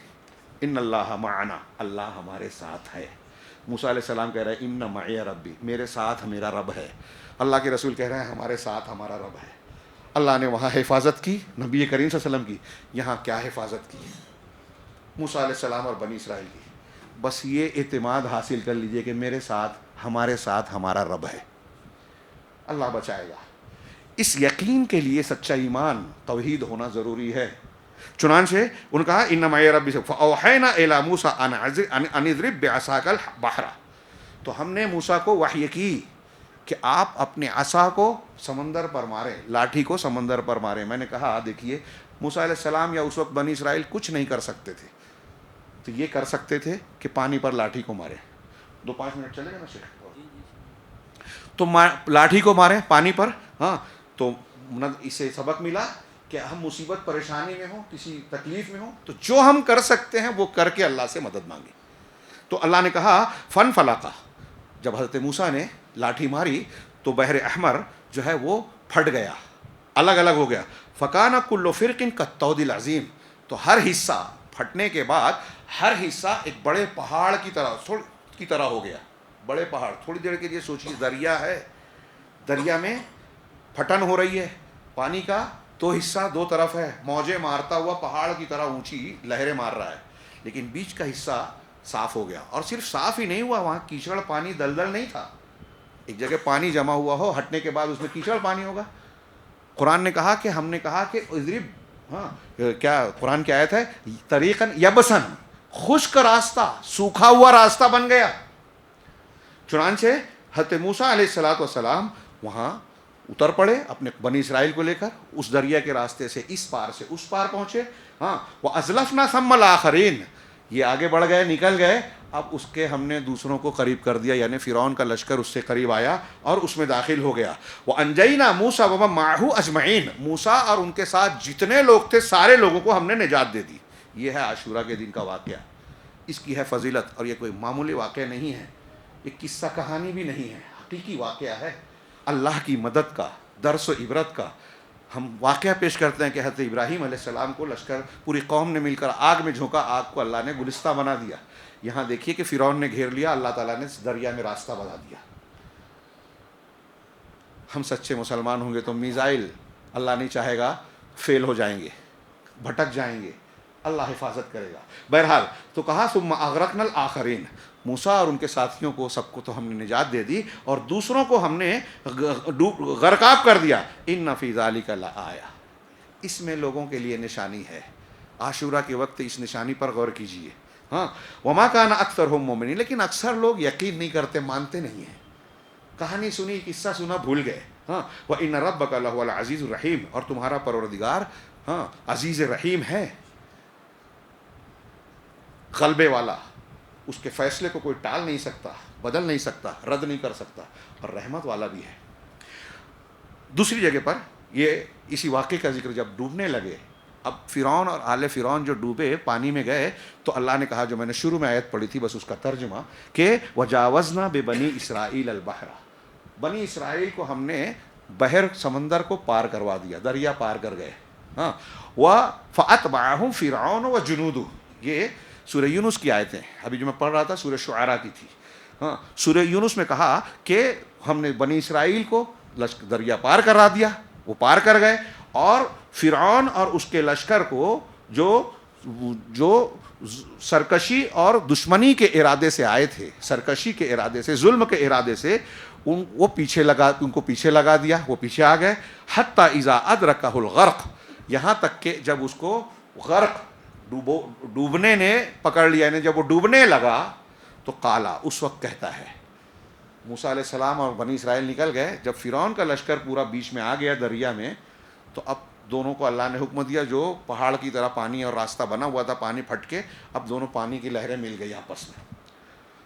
ان اللہ معنا، اللہ ہمارے ساتھ ہے. موسیٰ علیہ السلام کہہ رہے ہیں ان معی ربی، میرے ساتھ میرا رب ہے. اللہ کے رسول کہہ رہے ہیں ہمارے ساتھ ہمارا رب ہے. اللہ نے وہاں حفاظت کی نبی کریم صلی اللہ علیہ وسلم کی، یہاں کیا حفاظت کی؟ موسیٰ علیہ السلام اور بنی اسرائیل کی. بس یہ اعتماد حاصل کر لیجئے کہ میرے ساتھ ہمارے ساتھ ہمارا رب ہے، اللہ بچائے گا. اس یقین کے لیے سچا ایمان توحید ہونا ضروری ہے. چنانچہ انہوں نے کہا ان معی ربی سے فاوحینا الی موسیٰ ان اضرب بعصاک البحر، تو ہم نے موسیٰ کو وحی کی کہ آپ اپنے عصا کو سمندر پر ماریں، لاٹھی کو سمندر پر ماریں. میں نے کہا دیکھیے موسیٰ علیہ السلام یا اس وقت بنی اسرائیل کچھ نہیں کر سکتے تھے، تو یہ کر سکتے تھے کہ پانی پر لاٹھی کو ماریں. 2-5 منٹ چلے گا نا شیخ؟ تو لاٹھی کو ماریں پانی پر. ہاں، تو اس سے سبق ملا کہ ہم مصیبت پریشانی میں ہوں، کسی تکلیف میں ہوں، تو جو ہم کر سکتے ہیں وہ کر کے اللہ سے مدد مانگیں. تو اللہ نے کہا فن فلاقہ، جب حضرت موسیٰ نے لاٹھی ماری تو بحر احمر جو ہے وہ پھٹ گیا، الگ الگ ہو گیا. فکان کل فرق کالطود العظیم، تو ہر حصہ پھٹنے کے بعد ہر حصہ ایک بڑے پہاڑ کی طرح ہو گیا. بڑے پہاڑ، تھوڑی دیر کے لیے سوچیے دریا ہے، دریا میں پھٹن ہو رہی ہے پانی کا، تو حصہ دو طرف ہے، موجیں مارتا ہوا پہاڑ کی طرح اونچی لہریں مار رہا ہے، لیکن بیچ کا حصہ صاف ہو گیا. اور صرف صاف ہی نہیں ہوا، وہاں کیچڑ پانی دلدل نہیں تھا. ایک جگہ پانی جمع ہوا ہو، ہٹنے کے بعد اس میں کیچڑ پانی ہوگا. قرآن نے کہا کہ ہم نے کہا کہ اضرب، کیا قرآن کی آیت ہے، طریقاً یبسن، خشک راستہ، سوکھا ہوا راستہ بن گیا. چنانچہ حضرت موسیٰ علیہ السلام وہاں اتر پڑے اپنے بنی اسرائیل کو لے کر، اس دریا کے راستے سے اس پار سے اس پار پہنچے. ہاں، وَأَزْلَفْنَا ثَمَّ الْآخَرِينَ، یہ آگے بڑھ گئے، نکل گئے. اب اس کے ہم نے دوسروں کو قریب کر دیا، یعنی فرعون کا لشکر اس سے قریب آیا اور اس میں داخل ہو گیا. وَأَنْجَيْنَا مُوسَىٰ وَمَن مَّعَهُ أَجْمَعِينَ، موسیٰ اور ان کے ساتھ جتنے لوگ تھے سارے لوگوں کو ہم نے نجات دے دی. یہ ہے عاشوراء کے دن کا واقعہ. اس کی ہے فضیلت، اور یہ کوئی معمولی واقعہ نہیں ہے، یہ قصہ کہانی بھی نہیں ہے، حقیقی واقعہ ہے اللہ کی مدد کا، درس و عبرت کا. ہم واقعہ پیش کرتے ہیں کہ حضرت ابراہیم علیہ السلام کو لشکر پوری قوم نے مل کر آگ میں جھونکا، آگ کو اللہ نے گلستہ بنا دیا. یہاں دیکھیے کہ فرعون نے گھیر لیا، اللہ تعالیٰ نے دریا میں راستہ بنا دیا. ہم سچے مسلمان ہوں گے تو میزائل اللہ نہیں چاہے گا فیل ہو جائیں گے، بھٹک جائیں گے، اللہ حفاظت کرے گا. بہرحال تو کہا ثم اغرقنا الآخرین، موسیٰ اور ان کے ساتھیوں کو سب کو تو ہم نے نجات دے دی اور دوسروں کو ہم نے غرقاب کر دیا. ان فی ذلک لآیہ، اس میں لوگوں کے لیے نشانی ہے. عاشوراء کے وقت اس نشانی پر غور کیجیے. ہاں، وما کان اکثرهم مومنین، لیکن اکثر لوگ یقین نہیں کرتے، مانتے نہیں ہیں. کہانی سنی، قصہ سنا، بھول گئے. ہاں، وان ربک لہو العزیز الرحیم، اور تمہارا پروردگار ہاں عزیز رحیم ہے، غلبے والا، اس کے فیصلے کو کوئی ٹال نہیں سکتا، بدل نہیں سکتا، رد نہیں کر سکتا، اور رحمت والا بھی ہے. دوسری جگہ پر یہ اسی واقعے کا ذکر جب ڈوبنے لگے، اب فرعون اور آل فرعون جو ڈوبے پانی میں گئے، تو اللہ نے کہا، جو میں نے شروع میں آیت پڑھی تھی بس اس کا ترجمہ، کہ وَجَاوَزْنَا بِبَنِي إِسْرَائِيلَ الْبَحْرَ، بنی اسرائیل کو ہم نے بحر سمندر کو پار کروا دیا، دریا پار کر گئے. ہاں، فَأَتْبَعَهُمْ فِرْعَوْنُ وَجُنُودُهُ، یہ سورہ یونس کی آیتیں، ابھی جو میں پڑھ رہا تھا سورہ شعراء کی تھی. ہاں، سورہ یونس میں کہا کہ ہم نے بنی اسرائیل کو دریا پار کرا دیا، وہ پار کر گئے، اور فرعون اور اس کے لشکر کو جو سرکشی اور دشمنی کے ارادے سے آئے تھے، سرکشی کے ارادے سے، ظلم کے ارادے سے، ان کو پیچھے لگا دیا، وہ پیچھے آ گئے. حتی اذا ادرکہ الغرق، یہاں تک کہ جب اس کو غرق، ڈوبنے نے پکڑ لیا، یعنی جب وہ ڈوبنے لگا تو قالا، اس وقت کہتا ہے. موسیٰ علیہ السلام اور بنی اسرائیل نکل گئے، جب فرعون کا لشکر پورا بیچ میں آ گیا دریا میں، تو اب دونوں کو اللہ نے حکم دیا، جو پہاڑ کی طرح پانی اور راستہ بنا ہوا تھا پانی پھٹ کے، اب دونوں پانی کی لہریں مل گئی آپس میں.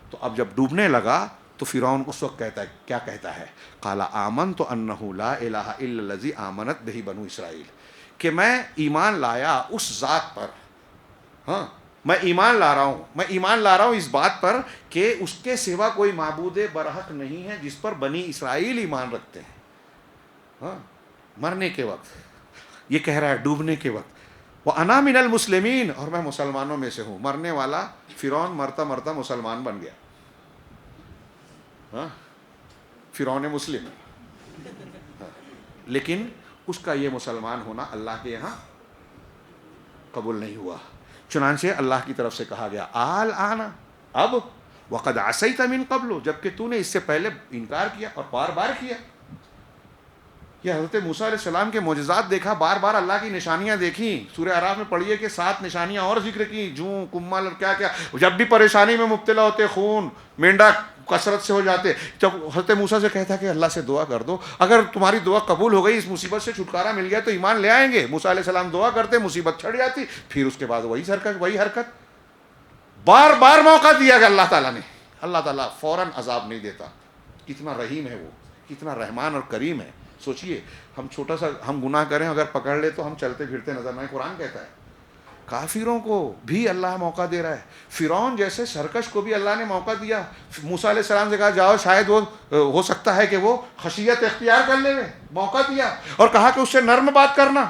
تو اب جب ڈوبنے لگا تو فرعون اس وقت کہتا ہے، کیا کہتا ہے، قال آمنت انہ لا الہ الا الذی آمنت بہ بنو اسرائیل، کہ میں ایمان لایا اس ذات پر. ہاں، میں ایمان لا رہا ہوں اس بات پر کہ اس کے سوا کوئی معبود برحق نہیں ہے، جس پر بنی اسرائیل ایمان رکھتے ہیں. ہاں، مرنے کے وقت یہ کہہ رہا ہے، ڈوبنے کے وقت. وَأَنَا مِنَ الْمُسْلِمِينَ، اور میں مسلمانوں میں سے ہوں. مرنے والا فرعون مرتا مرتا مسلمان بن گیا. ہاں، فرعون مسلم، لیکن اس کا یہ مسلمان ہونا اللہ کے یہاں قبول نہیں ہوا. چنانچہ اللہ کی طرف سے کہا گیا الآن، اب، وقد عصیت من قبل، جبکہ تو نے اس سے پہلے انکار کیا اور بار بار کیا. یہ حضرت موسیٰ علیہ السلام کے معجزات دیکھا، بار بار اللہ کی نشانیاں دیکھیں. سورہ اعراف میں پڑھیے کہ 7 نشانیاں اور ذکر کی، جوں کمل اور کیا کیا. جب بھی پریشانی میں مبتلا ہوتے، خون مینڈا کثرت سے ہو جاتے، جب حضرت موسیٰ سے کہتا کہ اللہ سے دعا کر دو، اگر تمہاری دعا قبول ہو گئی، اس مصیبت سے چھٹکارا مل گیا تو ایمان لے آئیں گے. موسیٰ علیہ السلام دعا کرتے، مصیبت چھڑ جاتی، پھر اس کے بعد وہی حرکت. بار بار موقع دیا گیا اللہ تعالیٰ نے. اللہ تعالیٰ فوراً عذاب نہیں دیتا. کتنا رحیم ہے وہ، کتنا رحمان اور کریم ہے. سوچئے ہم چھوٹا سا ہم گناہ کریں، اگر پکڑ لے تو ہم چلتے پھرتے نظر نہ آئیں. قرآن کہتا ہے کافروں کو بھی اللہ موقع دے رہا ہے. فرعون جیسے سرکش کو بھی اللہ نے موقع دیا. موسیٰ علیہ السلام سے کہا جاؤ، شاید وہ ہو سکتا ہے کہ وہ خشیت اختیار کر لے. موقع دیا اور کہا کہ اس سے نرم بات کرنا.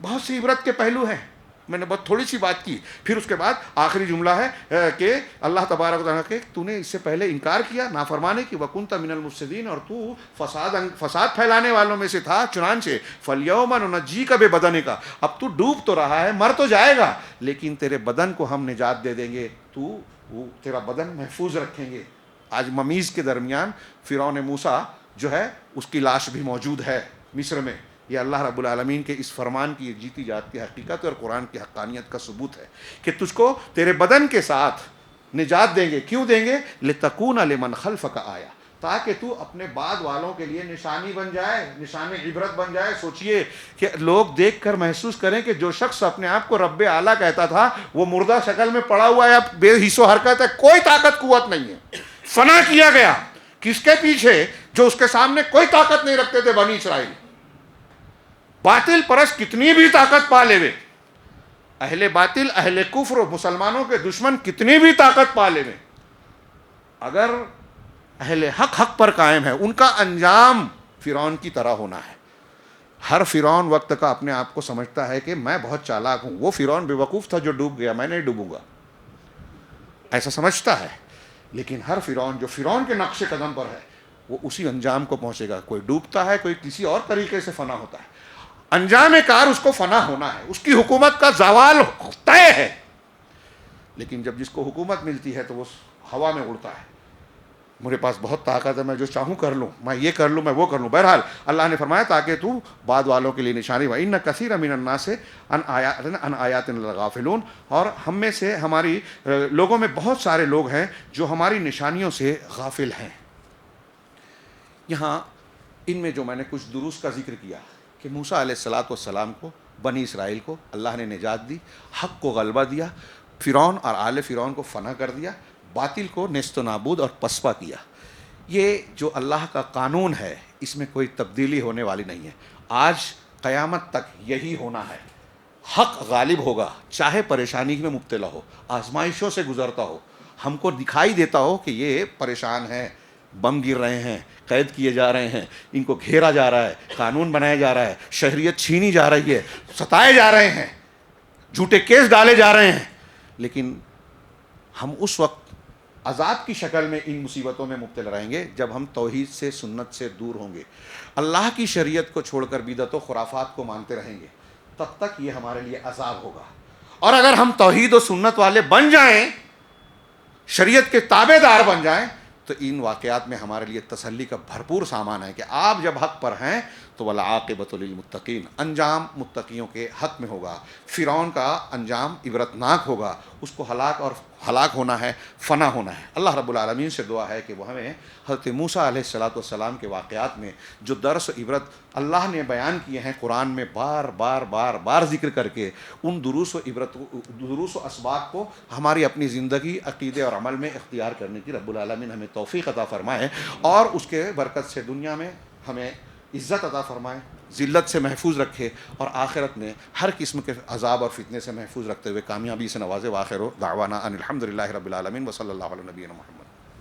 بہت سی عبرت کے پہلو ہیں، میں نے بہت تھوڑی سی بات کی. پھر اس کے بعد آخری جملہ ہے کہ اللہ تبارک و تعالیٰ کہ تو نے اس سے پہلے انکار کیا نافرمانی کی، وَكُنْتَ مِنَ الْمُفْسِدِينَ، اور تو فساد پھیلانے والوں میں سے تھا. چنانچہ فَالْيَوْمَ نُنَجِّيكَ بِبَدَنِكَ، اب تو ڈوب تو رہا ہے، مر تو جائے گا، لیکن تیرے بدن کو ہم نجات دے دیں گے، تیرا بدن محفوظ رکھیں گے. آج ممیز کے درمیان فرعون موسیٰ جو ہے اس کی لاش بھی موجود ہے مصر میں. یہ اللہ رب العالمین کے اس فرمان کی جیتی جاتی حقیقت اور قرآن کی حقانیت کا ثبوت ہے کہ تجھ کو تیرے بدن کے ساتھ نجات دیں گے. کیوں دیں گے؟ لِتَكُونَ لِمَنْ خَلْفَكَ آیَةً، تاکہ تو اپنے بعد والوں کے لیے نشانی بن جائے، نشان عبرت بن جائے. سوچئے کہ لوگ دیکھ کر محسوس کریں کہ جو شخص اپنے آپ کو رب اعلیٰ کہتا تھا وہ مردہ شکل میں پڑا ہوا ہے، اب بے حس و حرکت ہے، کوئی طاقت قوت نہیں ہے. فنا کیا گیا کس کے پیچھے؟ جو اس کے سامنے کوئی طاقت نہیں رکھتے تھے، بنی اسرائیل. باطل پرست کتنی بھی طاقت پا لے وے، اہل باطل، اہل کفر و مسلمانوں کے دشمن کتنی بھی طاقت پا لے وے، اگر اہل حق پر قائم ہے، ان کا انجام فرعون کی طرح ہونا ہے. ہر فرعون وقت کا اپنے آپ کو سمجھتا ہے کہ میں بہت چالاک ہوں. وہ فرعون بے وقوف تھا جو ڈوب گیا، میں نہیں ڈوبوں گا، ایسا سمجھتا ہے. لیکن ہر فرعون جو فرعون کے نقش قدم پر ہے وہ اسی انجام کو پہنچے گا. کوئی ڈوبتا ہے، کوئی کسی اور طریقے سے فنا ہوتا ہے. انجام کار اس کو فنا ہونا ہے، اس کی حکومت کا زوال طے ہے. لیکن جب جس کو حکومت ملتی ہے تو وہ ہوا میں اڑتا ہے. میرے پاس بہت طاقت ہے، میں جو چاہوں کر لوں، میں یہ کر لوں، میں وہ کر لوں. بہرحال اللہ نے فرمایا تاکہ تو بعد والوں کے لیے نشانی. وَإِنَّ كَثِيرًا مِنَ النَّاسِ عَنْ آيَاتِنَا لَغَافِلُونَ، اور ہم میں سے ہماری لوگوں میں بہت سارے لوگ ہیں جو ہماری نشانیوں سے غافل ہیں. یہاں ان میں جو میں نے کچھ دروس کا ذکر کیا کہ موسیٰ علیہ السلام کو، بنی اسرائیل کو اللہ نے نجات دی، حق کو غلبہ دیا، فرعون اور آل فرعون کو فنا کر دیا، باطل کو نیست و نابود اور پسپا کیا. یہ جو اللہ کا قانون ہے اس میں کوئی تبدیلی ہونے والی نہیں ہے. آج قیامت تک یہی ہونا ہے. حق غالب ہوگا، چاہے پریشانی میں مبتلا ہو، آزمائشوں سے گزرتا ہو، ہم کو دکھائی دیتا ہو کہ یہ پریشان ہیں، بم گر رہے ہیں، قید کیے جا رہے ہیں، ان کو گھیرا جا رہا ہے، قانون بنایا جا رہا ہے، شہریت چھینی جا رہی ہے، ستائے جا رہے ہیں، جھوٹے کیس ڈالے جا رہے ہیں. لیکن ہم اس وقت عذاب کی شکل میں ان مصیبتوں میں مبتلا رہیں گے جب ہم توحید سے، سنت سے دور ہوں گے، اللہ کی شریعت کو چھوڑ کر بدعت و خرافات کو مانتے رہیں گے. تب تک یہ ہمارے لیے عذاب ہوگا. اور اگر ہم توحید و سنت والے بن جائیں، شریعت کے تابع دار بن جائیں، تو ان واقعات میں ہمارے لیے تسلی کا بھرپور سامان ہے کہ آپ جب حق پر ہیں تو وَالْعَاقِبَةُ لِلْمُتَّقِينَ، انجام متقیوں کے حق میں ہوگا. فرعون کا انجام عبرتناک ہوگا، اس کو ہلاک ہونا ہے، فنا ہونا ہے. اللہ رب العالمین سے دعا ہے کہ وہ ہمیں حضرت موسیٰ علیہ السلام کے واقعات میں جو درس و عبرت اللہ نے بیان کیے ہیں قرآن میں بار بار ذکر کر کے، ان دروس و اسباق کو ہماری اپنی زندگی، عقیدے اور عمل میں اختیار کرنے کی رب العالمین ہمیں توفیق عطا فرمائے، اور اس کے برکت سے دنیا میں ہمیں عزت عطا فرمائے، ذلت سے محفوظ رکھے، اور آخرت میں ہر قسم کے عذاب اور فتنے سے محفوظ رکھتے ہوئے کامیابی سے نوازے. وآخر دعوانا ان الحمد للہ رب العالمین وصلی اللہ علیہ نبینا محمد.